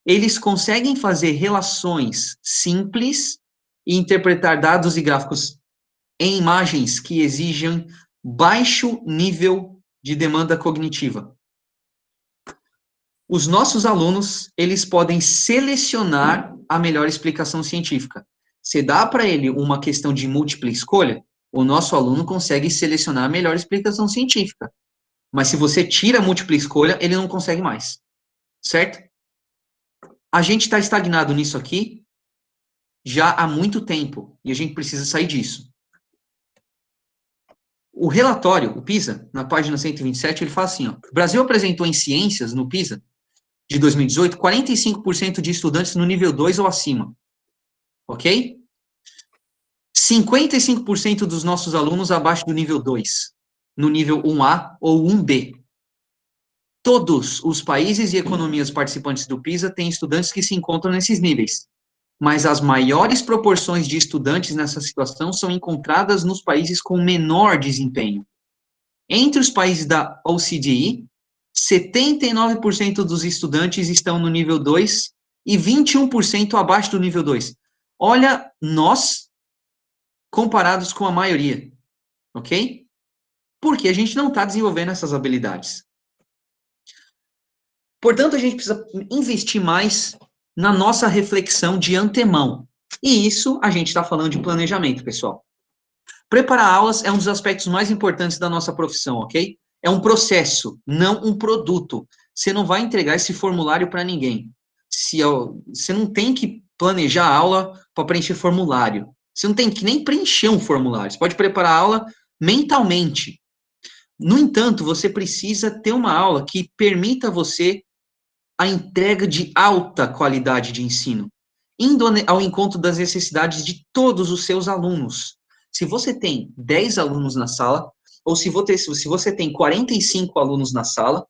Eles conseguem fazer relações simples e interpretar dados e gráficos em imagens que exigem baixo nível de demanda cognitiva. Os nossos alunos, eles podem selecionar a melhor explicação científica. Se dá para ele uma questão de múltipla escolha, o nosso aluno consegue selecionar a melhor explicação científica. Mas se você tira a múltipla escolha, ele não consegue mais. Certo? A gente está estagnado nisso aqui já há muito tempo, e a gente precisa sair disso. O relatório, o PISA, na página 127, ele fala assim, ó, o Brasil apresentou em ciências, no PISA, de 2018, 45% de estudantes no nível 2 ou acima. Ok? 55% dos nossos alunos abaixo do nível 2, no nível 1A ou 1B. Todos os países e economias participantes do PISA têm estudantes que se encontram nesses níveis, mas as maiores proporções de estudantes nessa situação são encontradas nos países com menor desempenho. Entre os países da OCDE, 79% dos estudantes estão no nível 2 e 21% abaixo do nível 2. Olha, nós comparados com a maioria, ok? Porque a gente não está desenvolvendo essas habilidades. Portanto, a gente precisa investir mais na nossa reflexão de antemão. E isso a gente está falando de planejamento, pessoal. Preparar aulas é um dos aspectos mais importantes da nossa profissão, ok? É um processo, não um produto. Você não vai entregar esse formulário para ninguém. Você não tem que planejar a aula para preencher formulário. Você não tem que nem preencher um formulário. Você pode preparar a aula mentalmente. No entanto, você precisa ter uma aula que permita você a entrega de alta qualidade de ensino, indo ao encontro das necessidades de todos os seus alunos. Se você tem 10 alunos na sala, ou se você tem 45 alunos na sala,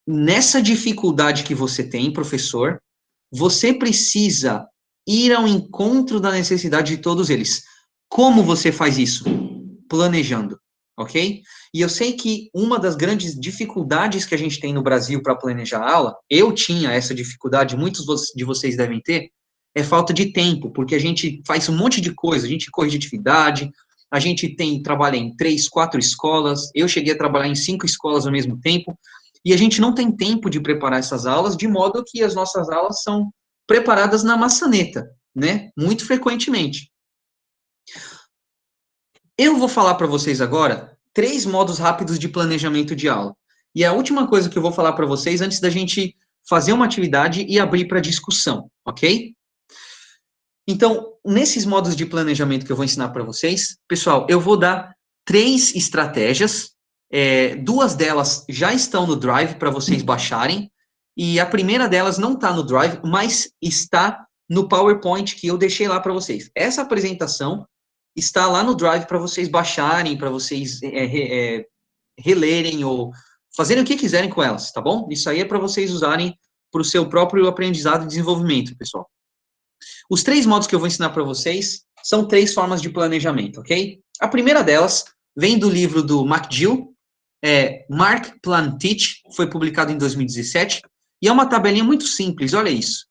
nessa dificuldade que você tem, professor, você precisa ir ao encontro da necessidade de todos eles. Como você faz isso? Planejando, ok? E eu sei que uma das grandes dificuldades que a gente tem no Brasil para planejar a aula, eu tinha essa dificuldade, muitos de vocês devem ter, é falta de tempo, porque a gente faz um monte de coisa, a gente corrige atividade, a gente trabalha em 3, 4 escolas, eu cheguei a trabalhar em 5 escolas ao mesmo tempo, e a gente não tem tempo de preparar essas aulas, de modo que as nossas aulas são preparadas na maçaneta, né? Muito frequentemente. Eu vou falar para vocês agora 3 modos rápidos de planejamento de aula. E a última coisa que eu vou falar para vocês antes da gente fazer uma atividade e abrir para discussão, ok? Então, nesses modos de planejamento que eu vou ensinar para vocês, pessoal, eu vou dar 3 estratégias. 2 delas já estão no Drive para vocês baixarem. E a primeira delas não está no Drive, mas está no PowerPoint que eu deixei lá para vocês. Essa apresentação está lá no Drive para vocês baixarem, para vocês relerem ou fazerem o que quiserem com elas, tá bom? Isso aí é para vocês usarem para o seu próprio aprendizado e desenvolvimento, pessoal. Os 3 modos que eu vou ensinar para vocês são 3 formas de planejamento, ok? A primeira delas vem do livro do McGill, Mark Plan Teach, foi publicado em 2017, e é uma tabelinha muito simples, olha isso.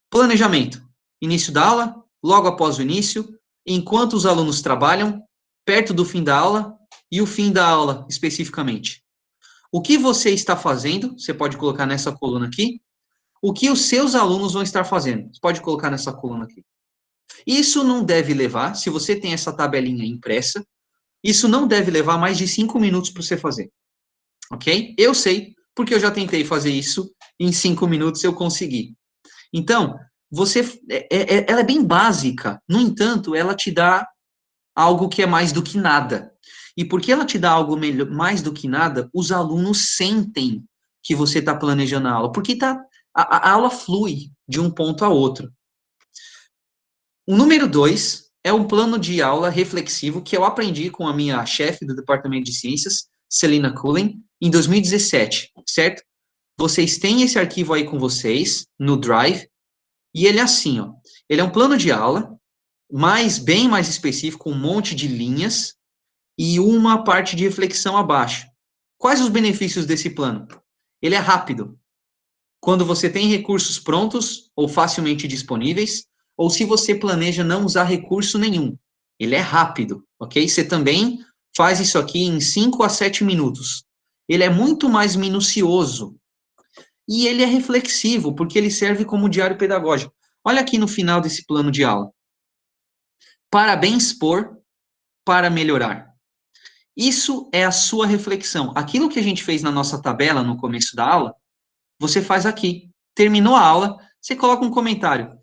Planejamento, início da aula, logo após o início, enquanto os alunos trabalham, perto do fim da aula e o fim da aula, especificamente. O que você está fazendo, você pode colocar nessa coluna aqui. O que os seus alunos vão estar fazendo, você pode colocar nessa coluna aqui. Isso não deve levar, se você tem essa tabelinha impressa, isso não deve levar mais de 5 minutos para você fazer. Ok? Eu sei, porque eu já tentei fazer isso, em 5 minutos eu consegui. Então, ela é bem básica, no entanto, ela te dá algo que é mais do que nada. E porque ela te dá algo mais do que nada, os alunos sentem que você está planejando a aula, porque a aula flui de um ponto a outro. O número 2 é um plano de aula reflexivo que eu aprendi com a minha chefe do Departamento de Ciências, Celina Cullen, em 2017, certo? Vocês têm esse arquivo aí com vocês, no Drive, e ele é assim, ó. Ele é um plano de aula, bem mais específico, um monte de linhas e uma parte de reflexão abaixo. Quais os benefícios desse plano? Ele é rápido. Quando você tem recursos prontos ou facilmente disponíveis, ou se você planeja não usar recurso nenhum. Ele é rápido, ok? Você também faz isso aqui em 5 a 7 minutos. Ele é muito mais minucioso. E ele é reflexivo, porque ele serve como diário pedagógico. Olha aqui no final desse plano de aula. Parabéns por, para melhorar. Isso é a sua reflexão. Aquilo que a gente fez na nossa tabela no começo da aula, você faz aqui. Terminou a aula, você coloca um comentário.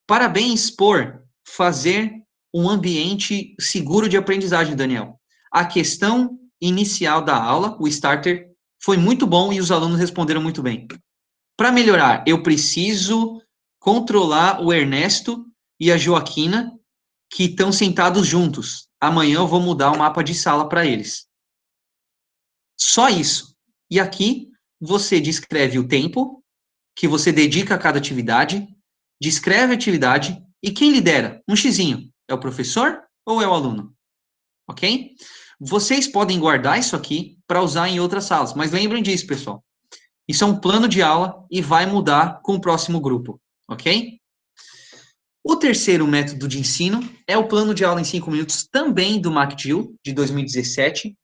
Parabéns por fazer um ambiente seguro de aprendizagem, Daniel. A questão inicial da aula, o starter, foi muito bom e os alunos responderam muito bem. Para melhorar, eu preciso controlar o Ernesto e a Joaquina, que estão sentados juntos. Amanhã eu vou mudar o mapa de sala para eles. Só isso. E aqui você descreve o tempo que você dedica a cada atividade, descreve a atividade e quem lidera? Um xizinho. É o professor ou é o aluno? Ok? Vocês podem guardar isso aqui para usar em outras salas, mas lembrem disso, pessoal. Isso é um plano de aula e vai mudar com o próximo grupo, ok? O terceiro método de ensino é o plano de aula em 5 minutos, também do McGill, de 2017,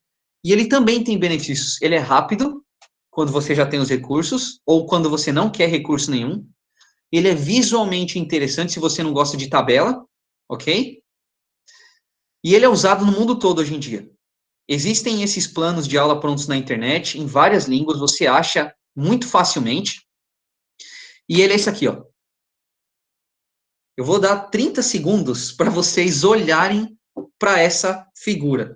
e ele também tem benefícios. Ele é rápido, quando você já tem os recursos, ou quando você não quer recurso nenhum. Ele é visualmente interessante, se você não gosta de tabela, ok? E ele é usado no mundo todo hoje em dia. Existem esses planos de aula prontos na internet, em várias línguas, você acha muito facilmente. E ele é esse aqui, ó. Eu vou dar 30 segundos para vocês olharem para essa figura,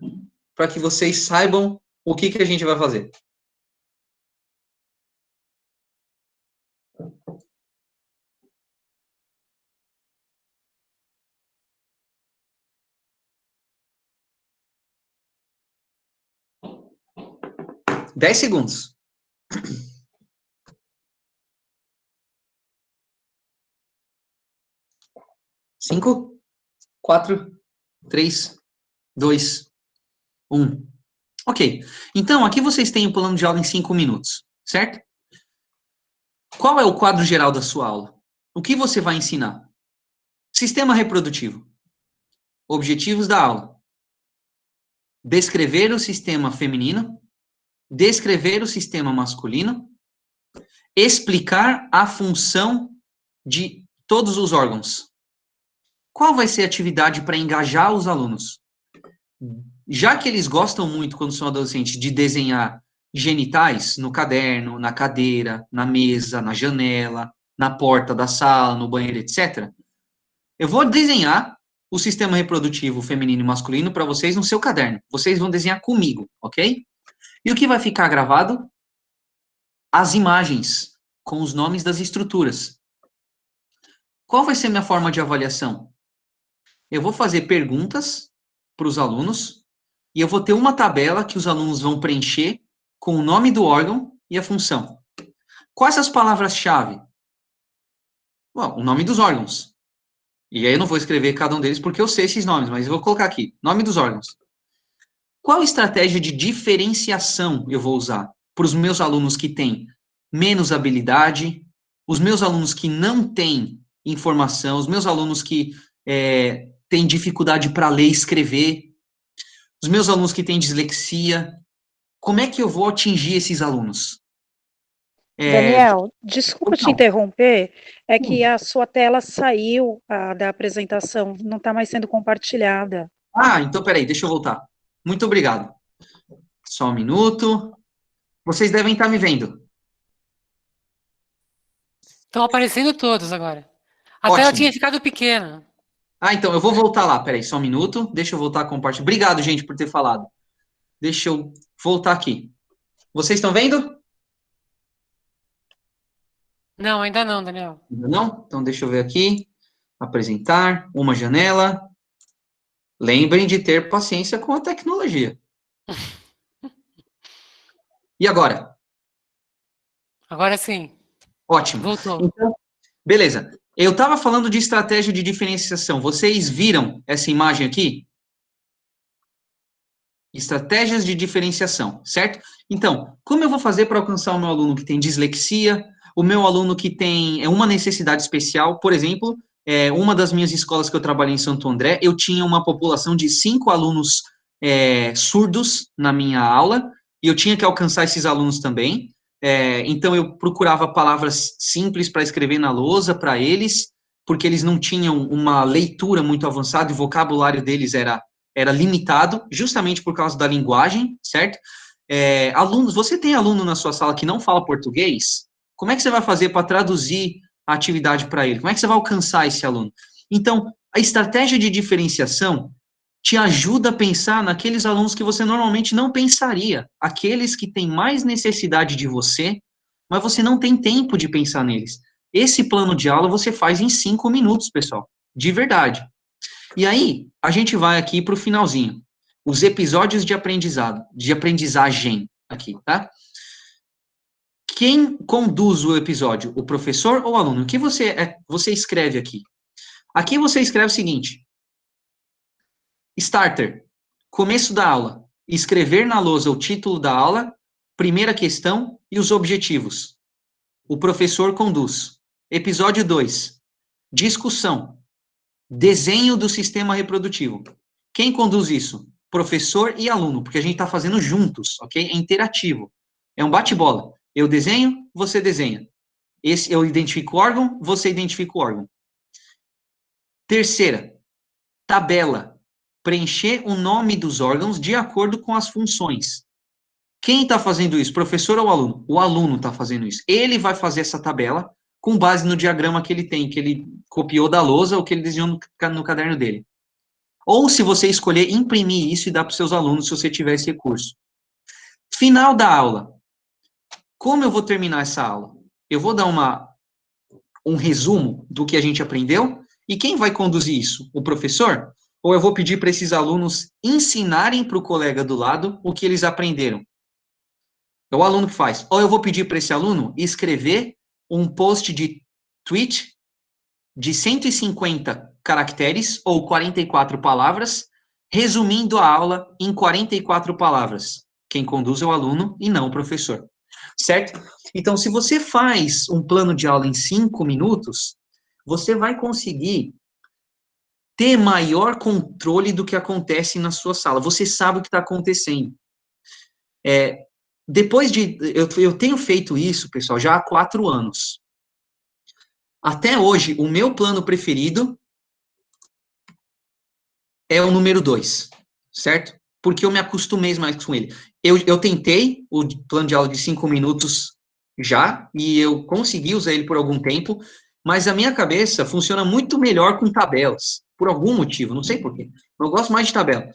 para que vocês saibam o que a gente vai fazer. Dez segundos. 5, 4, 3, 2, 1. Ok. Então, aqui vocês têm o plano de aula em 5 minutos, certo? Qual é o quadro geral da sua aula? O que você vai ensinar? Sistema reprodutivo. Objetivos da aula. Descrever o sistema feminino. Descrever o sistema masculino. Explicar a função de todos os órgãos. Qual vai ser a atividade para engajar os alunos? Já que eles gostam muito, quando são adolescentes, de desenhar genitais no caderno, na cadeira, na mesa, na janela, na porta da sala, no banheiro, etc., eu vou desenhar o sistema reprodutivo feminino e masculino para vocês no seu caderno. Vocês vão desenhar comigo, ok? E o que vai ficar gravado? As imagens com os nomes das estruturas. Qual vai ser minha forma de avaliação? Eu vou fazer perguntas para os alunos e eu vou ter uma tabela que os alunos vão preencher com o nome do órgão e a função. Quais as palavras-chave? Bom, o nome dos órgãos. E aí eu não vou escrever cada um deles porque eu sei esses nomes, mas eu vou colocar aqui, nome dos órgãos. Qual estratégia de diferenciação eu vou usar para os meus alunos que têm menos habilidade, os meus alunos que não têm informação, os meus alunos que têm dificuldade para ler e escrever, os meus alunos que têm dislexia, como é que eu vou atingir esses alunos? Daniel, desculpa te interromper, é que a sua tela saiu da apresentação, não está mais sendo compartilhada. Ah, então peraí, deixa eu voltar. Muito obrigado. Só um minuto. Vocês devem estar me vendo. Estão aparecendo todos agora. A tela tinha ficado pequena. Ah, então, eu vou voltar lá. Peraí, só um minuto. Deixa eu voltar a compartilhar. Obrigado, gente, por ter falado. Deixa eu voltar aqui. Vocês estão vendo? Não, ainda não, Daniel. Ainda não? Então, deixa eu ver aqui. Apresentar uma janela. Lembrem de ter paciência com a tecnologia. E agora? Agora sim. Ótimo. Voltou. Então, beleza. Eu estava falando de estratégia de diferenciação. Vocês viram essa imagem aqui? Estratégias de diferenciação, certo? Então, como eu vou fazer para alcançar o meu aluno que tem dislexia, o meu aluno que tem uma necessidade especial? Por exemplo, uma das minhas escolas que eu trabalhei em Santo André, eu tinha uma população de 5 alunos surdos na minha aula, e eu tinha que alcançar esses alunos também. Então, eu procurava palavras simples para escrever na lousa para eles, porque eles não tinham uma leitura muito avançada, e o vocabulário deles era limitado, justamente por causa da linguagem, certo? Alunos, você tem aluno na sua sala que não fala português? Como é que você vai fazer para traduzir a atividade para ele? Como é que você vai alcançar esse aluno? Então, a estratégia de diferenciação te ajuda a pensar naqueles alunos que você normalmente não pensaria, aqueles que têm mais necessidade de você, mas você não tem tempo de pensar neles. Esse plano de aula você faz em 5 minutos, pessoal, de verdade. E aí, a gente vai aqui para o finalzinho. Os episódios de aprendizado, de aprendizagem aqui, tá? Quem conduz o episódio, o professor ou o aluno? O que você escreve aqui? Aqui você escreve o seguinte: Starter, começo da aula, escrever na lousa o título da aula, primeira questão e os objetivos. O professor conduz. Episódio 2, discussão, desenho do sistema reprodutivo. Quem conduz isso? Professor e aluno, porque a gente está fazendo juntos, ok? É interativo. É um bate-bola. Eu desenho, você desenha. Eu identifico o órgão, você identifica o órgão. Terceira, tabela. Preencher o nome dos órgãos de acordo com as funções. Quem está fazendo isso? Professor ou aluno? O aluno está fazendo isso. Ele vai fazer essa tabela com base no diagrama que ele tem, que ele copiou da lousa ou que ele desenhou no caderno dele. Ou, se você escolher, imprimir isso e dar para os seus alunos, se você tiver esse recurso. Final da aula. Como eu vou terminar essa aula? Eu vou dar um resumo do que a gente aprendeu, e quem vai conduzir isso? O professor? Ou eu vou pedir para esses alunos ensinarem para o colega do lado o que eles aprenderam? É o aluno que faz. Ou eu vou pedir para esse aluno escrever um post de tweet de 150 caracteres, ou 44 palavras, resumindo a aula em 44 palavras. Quem conduz é o aluno e não o professor. Certo? Então, se você faz um plano de aula em 5 minutos, você vai conseguir ter maior controle do que acontece na sua sala. Você sabe o que está acontecendo. Eu tenho feito isso, pessoal, já há 4 anos. Até hoje, o meu plano preferido é o número 2, certo? Porque eu me acostumei mais com ele. Eu tentei o plano de aula de 5 minutos já, e eu consegui usar ele por algum tempo, mas a minha cabeça funciona muito melhor com tabelas, por algum motivo, não sei porquê. Eu gosto mais de tabela.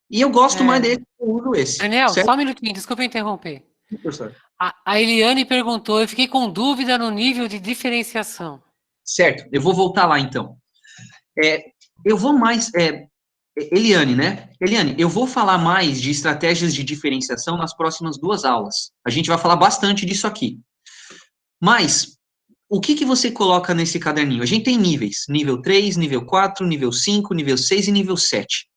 E eu gosto mais desse, eu uso esse. Daniel, certo? só um minutinho, desculpa interromper. Professor. A Eliane perguntou, eu fiquei com dúvida no nível de diferenciação. Certo, eu vou voltar lá, então. Eu vou mais... Eliane, né? Eliane, eu vou falar mais de estratégias de diferenciação nas próximas 2 aulas. A gente vai falar bastante disso aqui. Mas, o que você coloca nesse caderninho? A gente tem níveis. Nível 3, nível 4, nível 5, nível 6 e nível 7.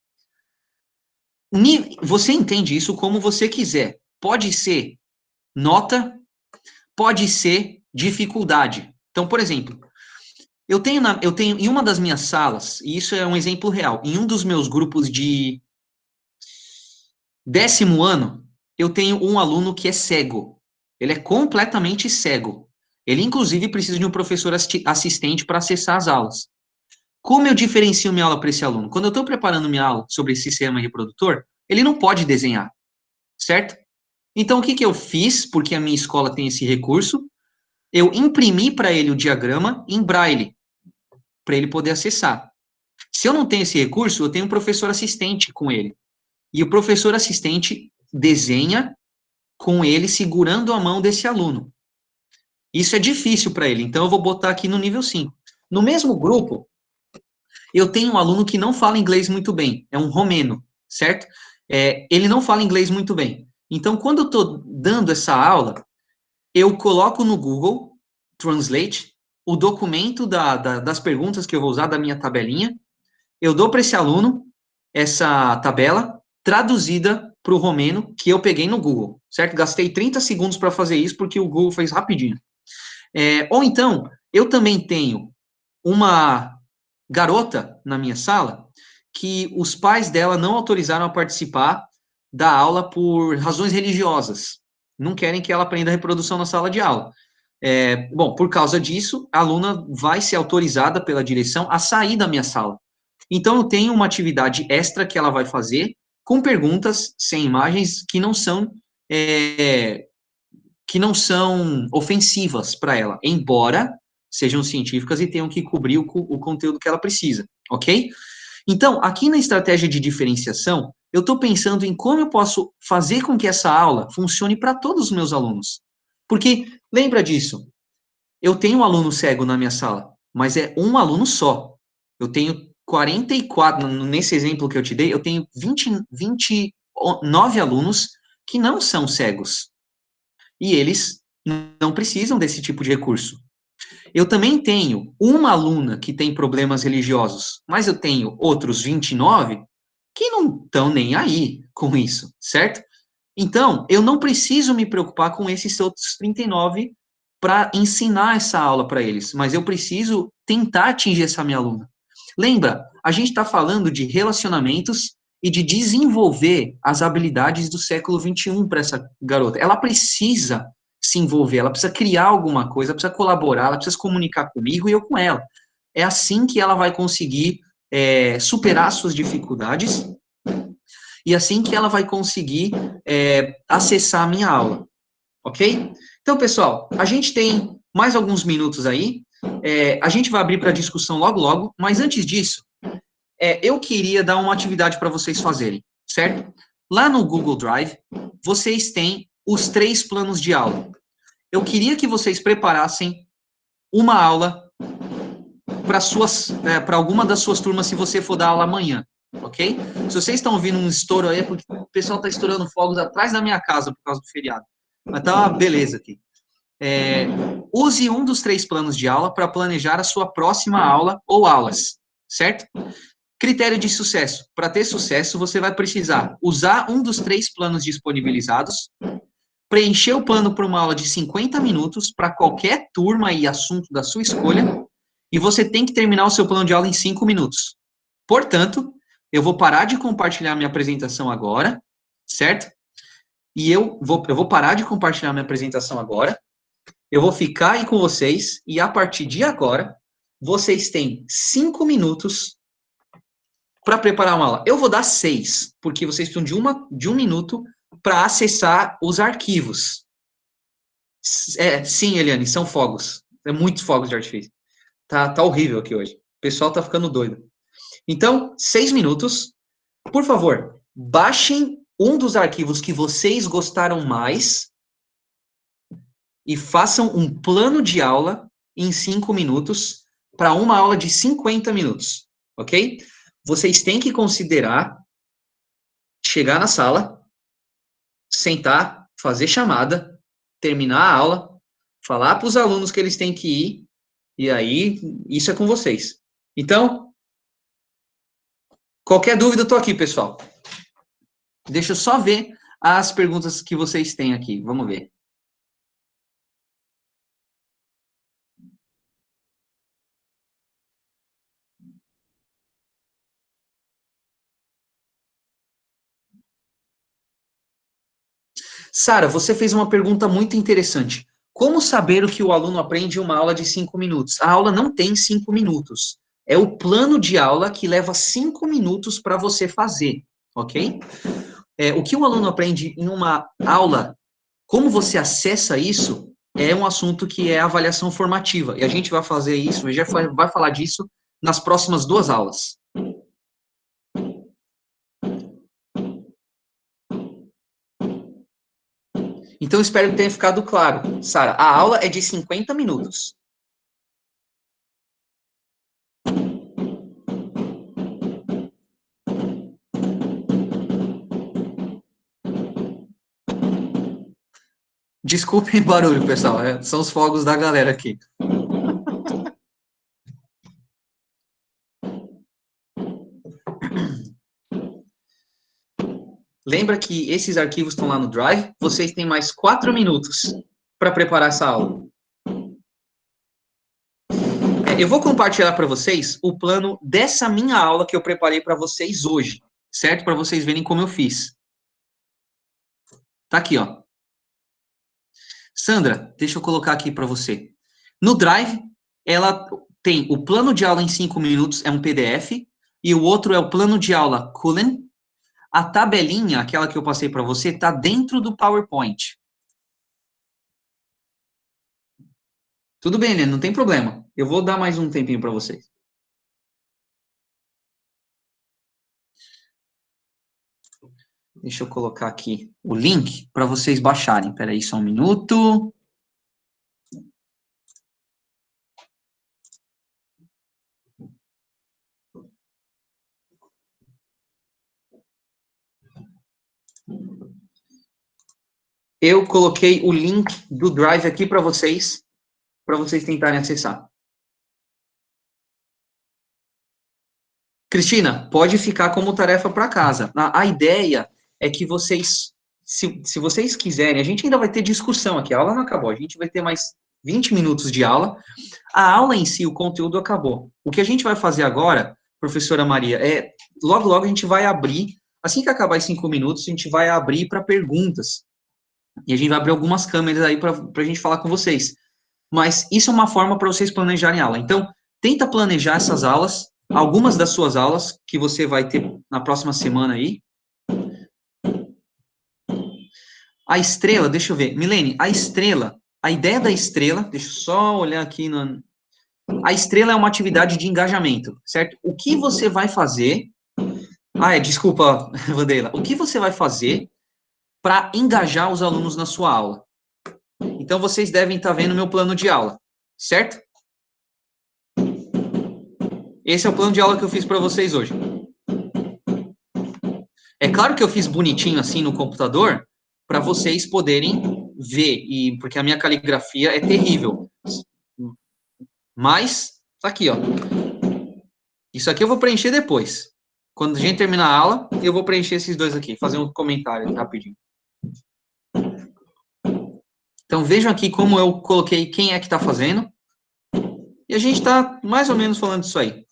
Você entende isso como você quiser. Pode ser nota, pode ser dificuldade. Então, por exemplo, eu tenho em uma das minhas salas, e isso é um exemplo real, em um dos meus grupos de 10º ano, eu tenho um aluno que é cego. Ele é completamente cego. Ele, inclusive, precisa de um professor assistente para acessar as aulas. Como eu diferencio minha aula para esse aluno? Quando eu estou preparando minha aula sobre esse sistema reprodutor, ele não pode desenhar, certo? Então, o que eu fiz, porque a minha escola tem esse recurso? Eu imprimi para ele o diagrama em braille, para ele poder acessar. Se eu não tenho esse recurso, eu tenho um professor assistente com ele. E o professor assistente desenha com ele segurando a mão desse aluno. Isso é difícil para ele, então eu vou botar aqui no nível 5. No mesmo grupo, eu tenho um aluno que não fala inglês muito bem, é um romeno, certo? Ele não fala inglês muito bem. Então, quando eu estou dando essa aula, eu coloco no Google Translate o documento das perguntas que eu vou usar da minha tabelinha, eu dou para esse aluno essa tabela traduzida para o romeno que eu peguei no Google, certo? Gastei 30 segundos para fazer isso, porque o Google fez rapidinho. Ou então, eu também tenho uma garota na minha sala que os pais dela não autorizaram a participar da aula por razões religiosas. Não querem que ela aprenda a reprodução na sala de aula. Bom, por causa disso, a aluna vai ser autorizada pela direção a sair da minha sala. Então, eu tenho uma atividade extra que ela vai fazer com perguntas sem imagens que não são ofensivas para ela, embora sejam científicas e tenham que cobrir o conteúdo que ela precisa, ok? Então, aqui na estratégia de diferenciação, eu estou pensando em como eu posso fazer com que essa aula funcione para todos os meus alunos. Porque, lembra disso, eu tenho um aluno cego na minha sala, mas é um aluno só. Eu tenho 44, nesse exemplo que eu te dei, eu tenho 29 alunos que não são cegos. E eles não precisam desse tipo de recurso. Eu também tenho uma aluna que tem problemas religiosos, mas eu tenho outros 29 que não estão nem aí com isso, certo? Então, eu não preciso me preocupar com esses outros 39 para ensinar essa aula para eles, mas eu preciso tentar atingir essa minha aluna. Lembra, a gente está falando de relacionamentos e de desenvolver as habilidades do século XXI para essa garota. Ela precisa se envolver, ela precisa criar alguma coisa, ela precisa colaborar, ela precisa se comunicar comigo e eu com ela. É assim que ela vai conseguir superar suas dificuldades e assim que ela vai conseguir acessar a minha aula, ok? Então, pessoal, a gente tem mais alguns minutos aí, a gente vai abrir para discussão logo, logo, mas antes disso, eu queria dar uma atividade para vocês fazerem, certo? Lá no Google Drive, vocês têm os 3 planos de aula. Eu queria que vocês preparassem uma aula para alguma das suas turmas, se você for dar aula amanhã, ok? Se vocês estão ouvindo um estouro aí, é porque o pessoal está estourando fogos atrás da minha casa por causa do feriado. Mas tá uma beleza aqui. Use um dos 3 planos de aula para planejar a sua próxima aula ou aulas, certo? Critério de sucesso. Para ter sucesso, você vai precisar usar um dos 3 planos disponibilizados, preencher o plano por uma aula de 50 minutos para qualquer turma e assunto da sua escolha, e você tem que terminar o seu plano de aula em 5 minutos. Portanto, eu vou parar de compartilhar minha apresentação agora, certo? E eu vou parar de compartilhar minha apresentação agora, eu vou ficar aí com vocês, e a partir de agora, vocês têm 5 minutos para preparar uma aula. Eu vou dar 6, porque vocês precisam de um minuto para acessar os arquivos. Sim, Eliane, são fogos. É muitos fogos de artifício. Tá horrível aqui hoje. O pessoal tá ficando doido. Então, 6 minutos. Por favor, baixem um dos arquivos que vocês gostaram mais e façam um plano de aula em 5 minutos para uma aula de 50 minutos, ok? Vocês têm que considerar chegar na sala, sentar, fazer chamada, terminar a aula, falar para os alunos que eles têm que ir, e aí, isso é com vocês. Então, qualquer dúvida, eu estou aqui, pessoal. Deixa eu só ver as perguntas que vocês têm aqui. Vamos ver. Sara, você fez uma pergunta muito interessante. Como saber o que o aluno aprende em uma aula de 5 minutos? A aula não tem 5 minutos. É o plano de aula que leva 5 minutos para você fazer, ok? O que o aluno aprende em uma aula, como você acessa isso, é um assunto que é avaliação formativa. E a gente vai fazer isso, já vai falar disso nas próximas 2 aulas. Então, espero que tenha ficado claro. Sara, a aula é de 50 minutos. Desculpem o barulho, pessoal. São os fogos da galera aqui. Lembra que esses arquivos estão lá no Drive? Vocês têm mais 4 minutos para preparar essa aula. Eu vou compartilhar para vocês o plano dessa minha aula que eu preparei para vocês hoje, certo? Para vocês verem como eu fiz. Tá aqui, ó. Sandra, deixa eu colocar aqui para você. No Drive, ela tem o plano de aula em 5 minutos, é um PDF, e o outro é o plano de aula Cullen. A tabelinha, aquela que eu passei para você, está dentro do PowerPoint. Tudo bem, né? Não tem problema. Eu vou dar mais um tempinho para vocês. Deixa eu colocar aqui o link para vocês baixarem. Espera aí só um minuto. Eu coloquei o link do Drive aqui para vocês tentarem acessar. Cristina, pode ficar como tarefa para casa. A ideia é que vocês, se vocês quiserem, a gente ainda vai ter discussão aqui, a aula não acabou, a gente vai ter mais 20 minutos de aula. A aula em si, o conteúdo acabou. O que a gente vai fazer agora, professora Maria, logo, logo a gente vai abrir, assim que acabar os 5 minutos, a gente vai abrir para perguntas. E a gente vai abrir algumas câmeras aí para a gente falar com vocês. Mas isso é uma forma para vocês planejarem a aula. Então, tenta planejar essas aulas, algumas das suas aulas que você vai ter na próxima semana aí. A estrela, deixa eu ver. Milene, a ideia da estrela, deixa eu só olhar aqui. A estrela é uma atividade de engajamento, certo? O que você vai fazer... desculpa, Vandeila. O que você vai fazer para engajar os alunos na sua aula? Então, vocês devem estar vendo meu plano de aula, certo? Esse é o plano de aula que eu fiz para vocês hoje. É claro que eu fiz bonitinho assim no computador, para vocês poderem ver, porque a minha caligrafia é terrível. Mas, tá aqui, ó. Isso aqui eu vou preencher depois. Quando a gente terminar a aula, eu vou preencher esses dois aqui, fazer um comentário rapidinho. Então, vejam aqui como eu coloquei quem é que está fazendo. E a gente está mais ou menos falando disso aí.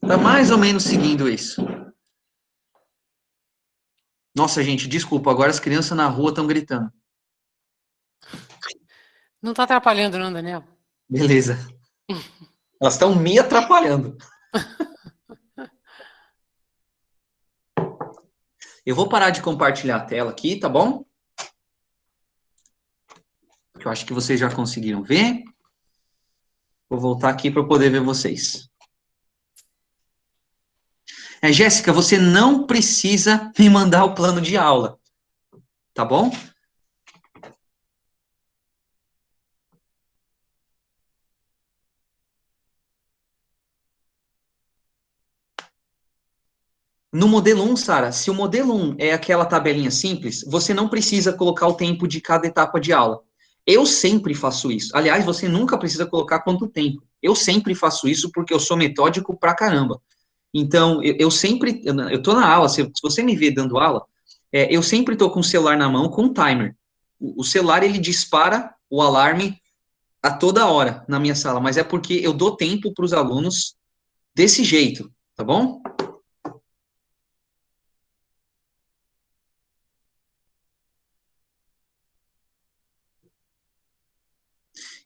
Está mais ou menos seguindo isso. Nossa, gente, desculpa, agora as crianças na rua estão gritando. Não está atrapalhando, não, Daniel? Beleza. Elas estão me atrapalhando. Eu vou parar de compartilhar a tela aqui, tá bom? Eu acho que vocês já conseguiram ver. Vou voltar aqui para poder ver vocês. Jéssica, você não precisa me mandar o plano de aula, tá bom? No modelo 1, Sara, se o modelo 1 é aquela tabelinha simples, você não precisa colocar o tempo de cada etapa de aula. Eu sempre faço isso. Aliás, você nunca precisa colocar quanto tempo. Eu sempre faço isso porque eu sou metódico pra caramba. Então, eu tô na aula, se você me vê dando aula, eu sempre tô com o celular na mão com um timer. O celular, ele dispara o alarme a toda hora na minha sala, mas é porque eu dou tempo para os alunos desse jeito, tá bom?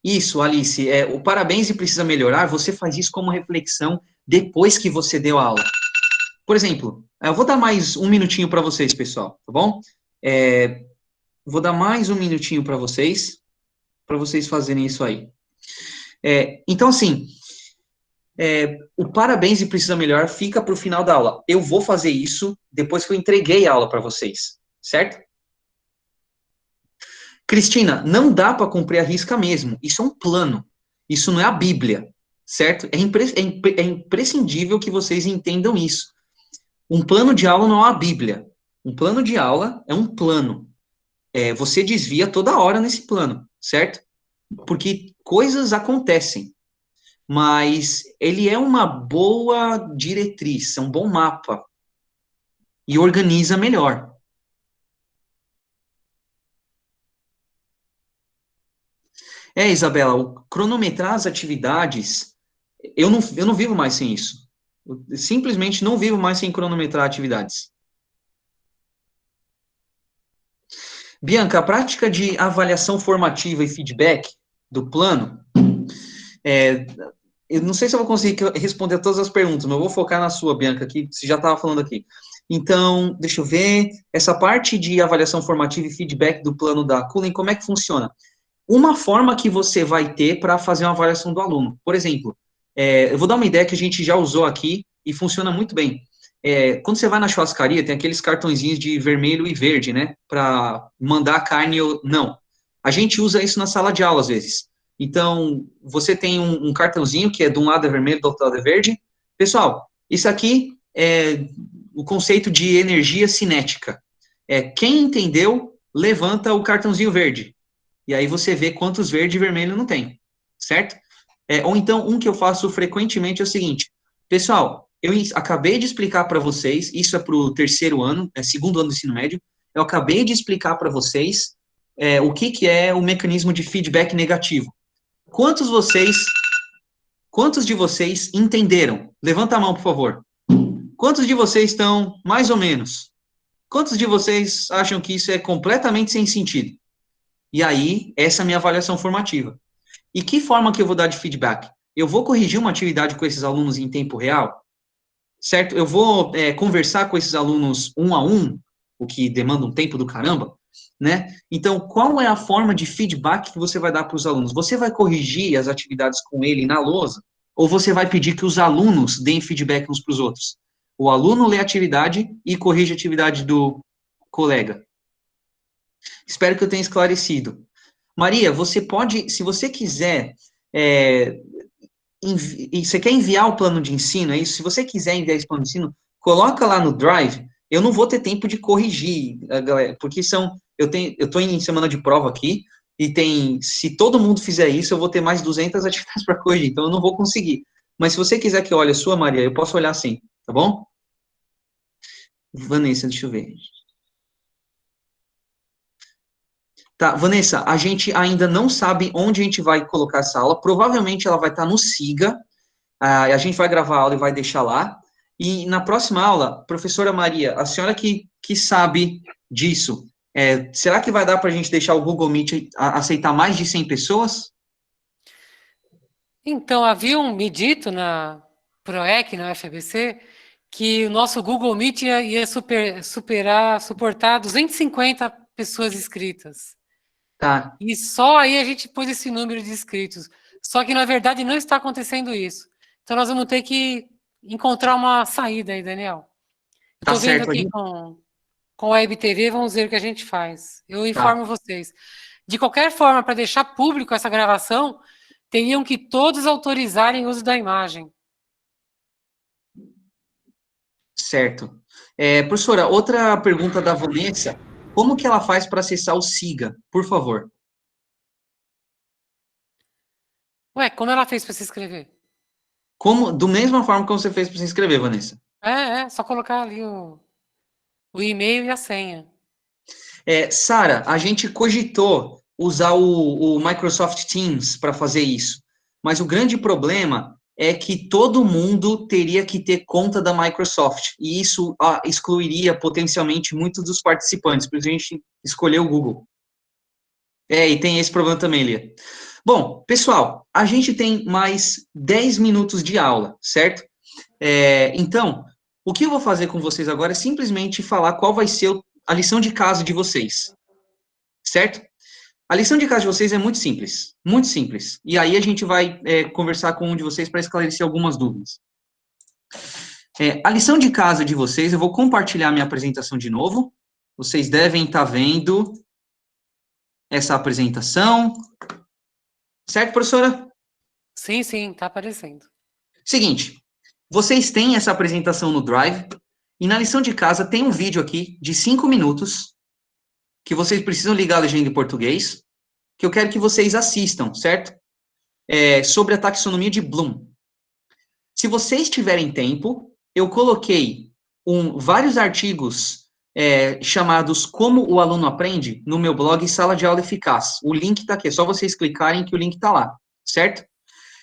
Isso, Alice, o parabéns e precisa melhorar, você faz isso como reflexão depois que você deu a aula. Por exemplo, eu vou dar mais um minutinho para vocês, pessoal, tá bom? Vou dar mais um minutinho para vocês fazerem isso aí. Então, assim, o parabéns e precisa melhorar fica para o final da aula. Eu vou fazer isso depois que eu entreguei a aula para vocês, certo? Cristina, não dá para cumprir a risca mesmo. Isso é um plano. Isso não é a Bíblia, certo? É imprescindível que vocês entendam isso. Um plano de aula não é a Bíblia. Um plano de aula é um plano. Você desvia toda hora nesse plano, certo? Porque coisas acontecem. Mas ele é uma boa diretriz, é um bom mapa. E organiza melhor. Isabela, cronometrar as atividades, eu não vivo mais sem isso. Eu simplesmente não vivo mais sem cronometrar atividades. Bianca, a prática de avaliação formativa e feedback do plano, eu não sei se eu vou conseguir responder todas as perguntas, mas eu vou focar na sua, Bianca, que você já estava falando aqui. Então, deixa eu ver, essa parte de avaliação formativa e feedback do plano da Cullen, como é que funciona? Uma forma que você vai ter para fazer uma avaliação do aluno. Por exemplo, eu vou dar uma ideia que a gente já usou aqui e funciona muito bem. Quando você vai na churrascaria, tem aqueles cartõezinhos de vermelho e verde, né? Para mandar a carne ou não. A gente usa isso na sala de aula, às vezes. Então, você tem um cartãozinho que de um lado é vermelho, do outro lado é verde. Pessoal, isso aqui é o conceito de energia cinética. Quem entendeu, levanta o cartãozinho verde. E aí você vê quantos verde e vermelho não tem, certo? Ou então, um que eu faço frequentemente é o seguinte, pessoal, eu acabei de explicar para vocês, isso é para o terceiro ano, segundo ano do ensino médio, eu acabei de explicar para vocês o que é o mecanismo de feedback negativo. Quantos de vocês entenderam? Levanta a mão, por favor. Quantos de vocês estão mais ou menos? Quantos de vocês acham que isso é completamente sem sentido? E aí, essa é a minha avaliação formativa. E que forma que eu vou dar de feedback? Eu vou corrigir uma atividade com esses alunos em tempo real? Certo? Eu vou conversar com esses alunos um a um, o que demanda um tempo do caramba, né? Então, qual é a forma de feedback que você vai dar para os alunos? Você vai corrigir as atividades com ele na lousa? Ou você vai pedir que os alunos deem feedback uns para os outros? O aluno lê a atividade e corrige a atividade do colega. Espero que eu tenha esclarecido. Maria, você pode, se você quiser, você quer enviar o plano de ensino, é isso? Se você quiser enviar esse plano de ensino, coloca lá no Drive. Eu não vou ter tempo de corrigir, galera, porque eu estou em semana de prova aqui, e se todo mundo fizer isso, eu vou ter mais 200 atividades para corrigir, então eu não vou conseguir. Mas se você quiser que eu olhe a sua, Maria, eu posso olhar sim, tá bom? Vanessa, deixa eu ver. Tá, Vanessa, a gente ainda não sabe onde a gente vai colocar essa aula. Provavelmente ela vai estar no Siga. A gente vai gravar a aula e vai deixar lá. E na próxima aula, professora Maria, a senhora que sabe disso, será que vai dar para a gente deixar o Google Meet aceitar mais de 100 pessoas? Então, haviam me dito na PROEC, na UFABC, que o nosso Google Meet ia suportar 250 pessoas inscritas. Tá. E só aí a gente pôs esse número de inscritos. Só que, na verdade, não está acontecendo isso. Então, nós vamos ter que encontrar uma saída aí, Daniel. Estou vendo aqui com a Web TV, vamos ver o que a gente faz. Eu informo vocês. De qualquer forma, para deixar público essa gravação, teriam que todos autorizarem o uso da imagem. Certo. Professora, outra pergunta da Vanessa. Como que ela faz para acessar o Siga, por favor? Ué, como ela fez para se inscrever? Da mesma forma que você fez para se inscrever, Vanessa. Só colocar ali o e-mail e a senha. Sara, a gente cogitou usar o Microsoft Teams para fazer isso, mas o grande problema é que todo mundo teria que ter conta da Microsoft, e isso excluiria potencialmente muitos dos participantes, por isso a gente escolheu o Google. E tem esse problema também, Lia. Bom, pessoal, a gente tem mais 10 minutos de aula, certo? Então, o que eu vou fazer com vocês agora é simplesmente falar qual vai ser a lição de casa de vocês, certo? A lição de casa de vocês é muito simples, muito simples. E aí a gente vai conversar com um de vocês para esclarecer algumas dúvidas. A lição de casa de vocês, eu vou compartilhar minha apresentação de novo. Vocês devem estar vendo essa apresentação. Certo, professora? Sim, sim, tá aparecendo. Seguinte, vocês têm essa apresentação no Drive, e na lição de casa tem um vídeo aqui de 5 minutos, que vocês precisam ligar a legenda em português, que eu quero que vocês assistam, certo? Sobre a taxonomia de Bloom. Se vocês tiverem tempo, eu coloquei vários artigos chamados Como o Aluno Aprende no meu blog Sala de Aula Eficaz. O link está aqui, é só vocês clicarem que o link está lá, certo?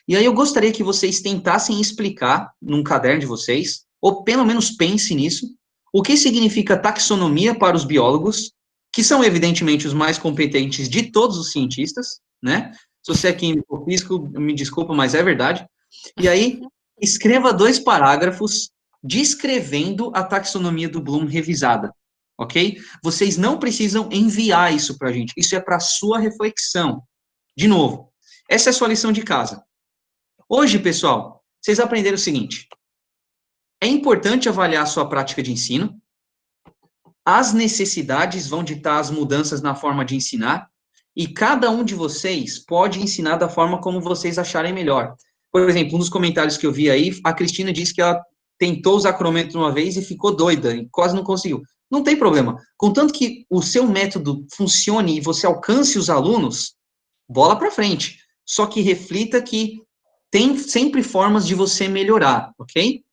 E aí eu gostaria que vocês tentassem explicar num caderno de vocês, ou pelo menos pense nisso, o que significa taxonomia para os biólogos, que são evidentemente os mais competentes de todos os cientistas, né? Se você é químico ou físico, me desculpa, mas é verdade. E aí, escreva 2 parágrafos descrevendo a taxonomia do Bloom revisada, ok? Vocês não precisam enviar isso para a gente, isso é para sua reflexão. De novo, essa é a sua lição de casa. Hoje, pessoal, vocês aprenderam o seguinte: é importante avaliar a sua prática de ensino, as necessidades vão ditar as mudanças na forma de ensinar, e cada um de vocês pode ensinar da forma como vocês acharem melhor. Por exemplo, um dos comentários que eu vi aí, a Cristina disse que ela tentou usar cronômetro uma vez e ficou doida, e quase não conseguiu. Não tem problema. Contanto que o seu método funcione e você alcance os alunos, bola para frente. Só que reflita que tem sempre formas de você melhorar, ok?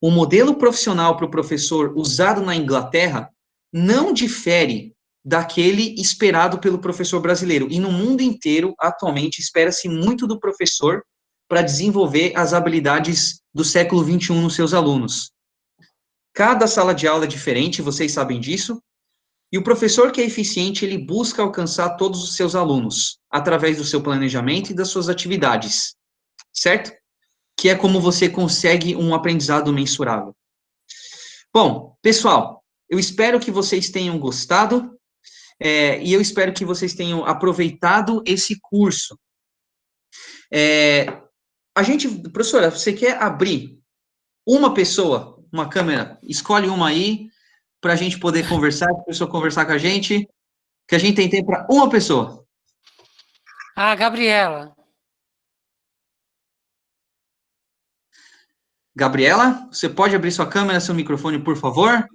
O modelo profissional para o professor usado na Inglaterra não difere daquele esperado pelo professor brasileiro. E no mundo inteiro, atualmente, espera-se muito do professor para desenvolver as habilidades do século XXI nos seus alunos. Cada sala de aula é diferente, vocês sabem disso, e o professor que é eficiente, ele busca alcançar todos os seus alunos, através do seu planejamento e das suas atividades, certo? Que é como você consegue um aprendizado mensurável. Bom, pessoal, eu espero que vocês tenham gostado, e eu espero que vocês tenham aproveitado esse curso. Professora, você quer abrir uma pessoa, uma câmera? Escolhe uma aí, para a gente poder conversar, a pessoa conversar com a gente, que a gente tem tempo para uma pessoa. Gabriela. Gabriela, você pode abrir sua câmera, seu microfone, por favor?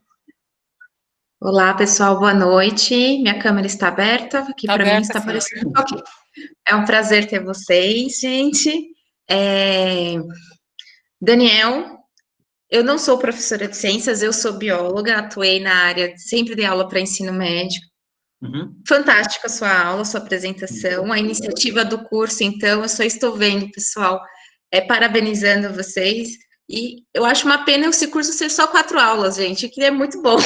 Olá, pessoal, boa noite. Minha câmera está aberta, aqui para mim está aparecendo. Ok. É um prazer ter vocês, gente. Daniel, eu não sou professora de ciências, eu sou bióloga, atuei na área, sempre dei aula para ensino médio. Fantástica a sua aula, a sua apresentação, a iniciativa do curso, então, eu só estou vendo, pessoal, parabenizando vocês. E eu acho uma pena esse curso ser só 4 aulas, gente, que é muito bom.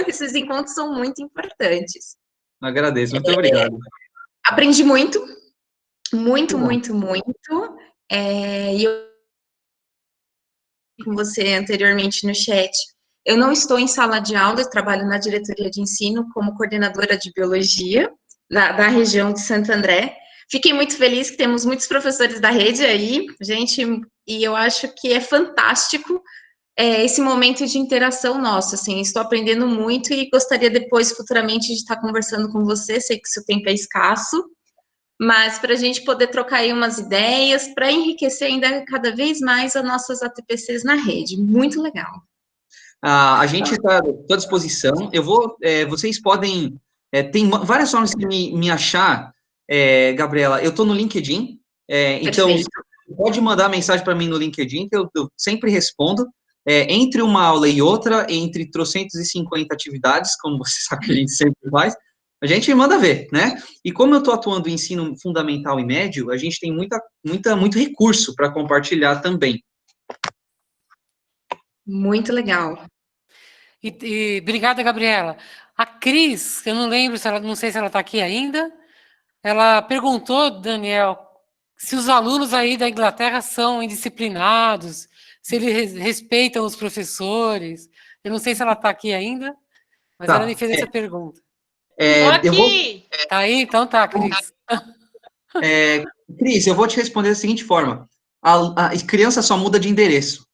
Esses encontros são muito importantes. Agradeço, muito obrigado. Aprendi muito, muito. E eu com você anteriormente no chat. Eu não estou em sala de aula, eu trabalho na diretoria de ensino como coordenadora de biologia da região de Santo André. Fiquei muito feliz que temos muitos professores da rede aí, gente, e eu acho que é fantástico esse momento de interação nosso, assim, estou aprendendo muito e gostaria depois, futuramente, de estar conversando com você, sei que seu tempo é escasso, mas para a gente poder trocar aí umas ideias, para enriquecer ainda cada vez mais as nossas ATPCs na rede, muito legal. A gente está à disposição, vocês podem, tem várias formas de me achar, Gabriela, eu estou no LinkedIn, então pode mandar mensagem para mim no LinkedIn, que eu sempre respondo, entre uma aula e outra, entre 350 atividades, como você sabe que a gente sempre faz, a gente manda ver, né? E como eu estou atuando em ensino fundamental e médio, a gente tem muito recurso para compartilhar também. Muito legal. E obrigada, Gabriela. A Cris, eu não lembro, não sei se ela está aqui ainda, ela perguntou, Daniel, se os alunos aí da Inglaterra são indisciplinados, se eles respeitam os professores. Eu não sei se ela está aqui ainda, mas ela me fez essa pergunta. Eu vou... Tá aí? Então tá, Cris. Cris, eu vou te responder da seguinte forma. A criança só muda de endereço.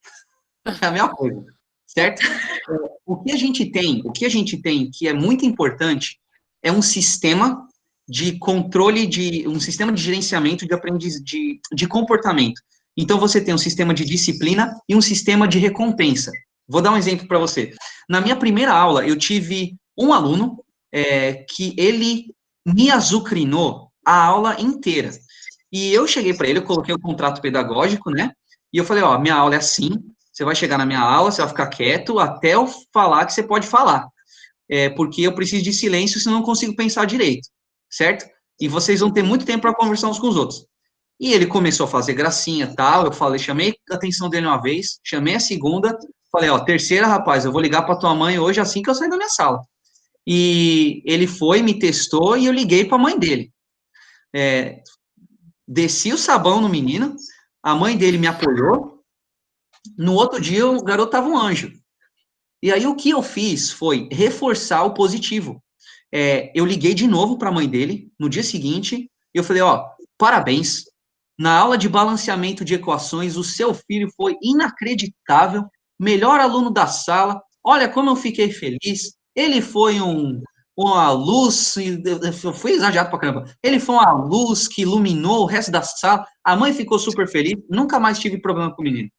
É a mesma coisa, certo? O que a gente tem, que é muito importante, é um sistema de controle, um sistema de gerenciamento de comportamento. Então, você tem um sistema de disciplina e um sistema de recompensa. Vou dar um exemplo para você. Na minha primeira aula, eu tive um aluno que ele me azucrinou a aula inteira. E eu cheguei para ele, eu coloquei o contrato pedagógico, né? E eu falei, ó, minha aula é assim, você vai chegar na minha aula, você vai ficar quieto até eu falar que você pode falar. Porque eu preciso de silêncio, senão eu não consigo pensar direito, certo? E vocês vão ter muito tempo para conversar uns com os outros. E ele começou a fazer gracinha e tal, eu falei, chamei a atenção dele uma vez, chamei a segunda, falei, ó, terceira, rapaz, eu vou ligar para tua mãe hoje assim que eu sair da minha sala. E ele foi, me testou e eu liguei para a mãe dele. Desci o sabão no menino, a mãe dele me apoiou, no outro dia o garoto tava um anjo. E aí o que eu fiz foi reforçar o positivo. Eu liguei de novo para a mãe dele, no dia seguinte, e eu falei, ó, parabéns, na aula de balanceamento de equações, o seu filho foi inacreditável, melhor aluno da sala, olha como eu fiquei feliz, ele foi uma luz, eu fui exagerado pra caramba, ele foi uma luz que iluminou o resto da sala, a mãe ficou super feliz, nunca mais tive problema com o menino.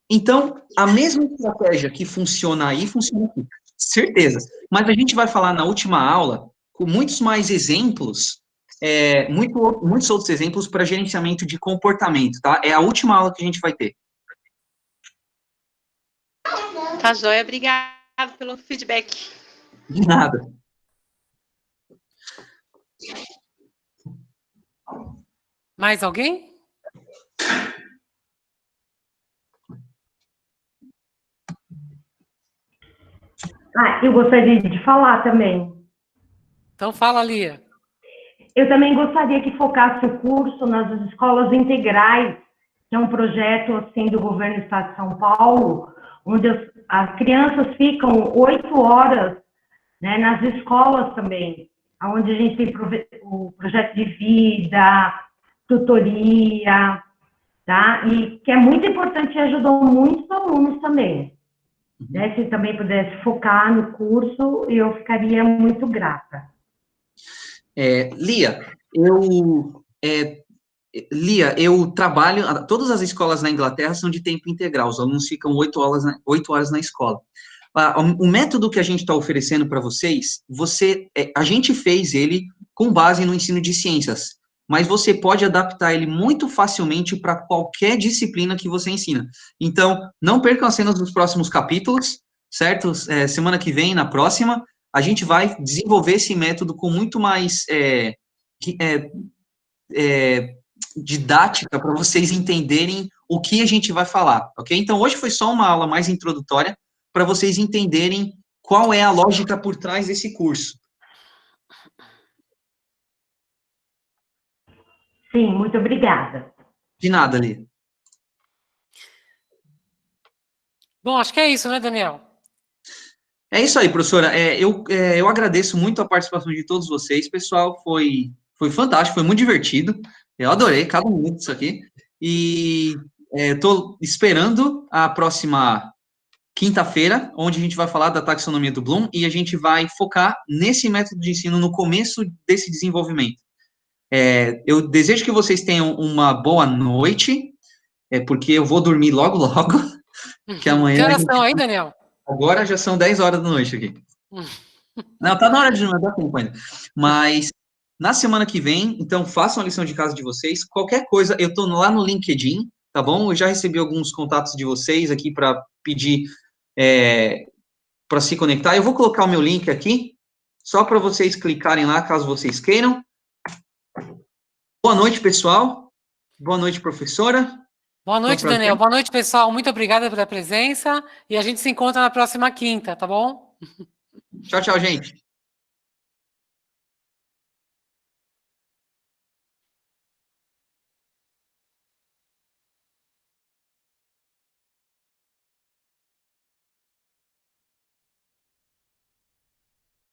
Então, a mesma estratégia que funciona aí, funciona aqui, certeza. Mas a gente vai falar na última aula, com muitos mais exemplos, muitos outros exemplos para gerenciamento de comportamento, tá? É a última aula que a gente vai ter. Tá joia, obrigada pelo feedback. De nada. Mais alguém? Eu gostaria de falar também. Então fala, Lia. Eu também gostaria que focasse o curso nas escolas integrais, que é um projeto assim do governo do estado de São Paulo, onde as crianças ficam 8 horas, né, nas escolas também, onde a gente tem o projeto de vida, tutoria, tá? E que é muito importante e ajudou muitos alunos também. Né? Se também pudesse focar no curso, eu ficaria muito grata. Lia, eu trabalho, todas as escolas na Inglaterra são de tempo integral, os alunos ficam 8 horas na escola. O método que a gente está oferecendo para vocês, a gente fez ele com base no ensino de ciências, mas você pode adaptar ele muito facilmente para qualquer disciplina que você ensina. Então, não percam as cenas dos próximos capítulos, certo? Semana que vem, na próxima, a gente vai desenvolver esse método com muito mais didática para vocês entenderem o que a gente vai falar, ok? Então, hoje foi só uma aula mais introdutória para vocês entenderem qual é a lógica por trás desse curso. Sim, muito obrigada. De nada, Lia. Bom, acho que é isso, né, Daniel? É isso aí, professora. Eu agradeço muito a participação de todos vocês, pessoal. Foi fantástico, foi muito divertido. Eu adorei cada minuto disso aqui. E estou esperando a próxima quinta-feira, onde a gente vai falar da taxonomia do Bloom e a gente vai focar nesse método de ensino no começo desse desenvolvimento. Eu desejo que vocês tenham uma boa noite, porque eu vou dormir logo, que amanhã... Que horas são aí, Daniel? Agora já são 10 horas da noite aqui. Não, tá na hora de não dar tempo ainda. Mas na semana que vem, então, façam a lição de casa de vocês. Qualquer coisa, eu tô lá no LinkedIn, tá bom? Eu já recebi alguns contatos de vocês aqui para pedir para se conectar. Eu vou colocar o meu link aqui, só para vocês clicarem lá, caso vocês queiram. Boa noite, pessoal. Boa noite, professora. Boa noite, Daniel. Boa noite, pessoal. Muito obrigada pela presença. E a gente se encontra na próxima quinta, tá bom? Tchau, tchau, gente.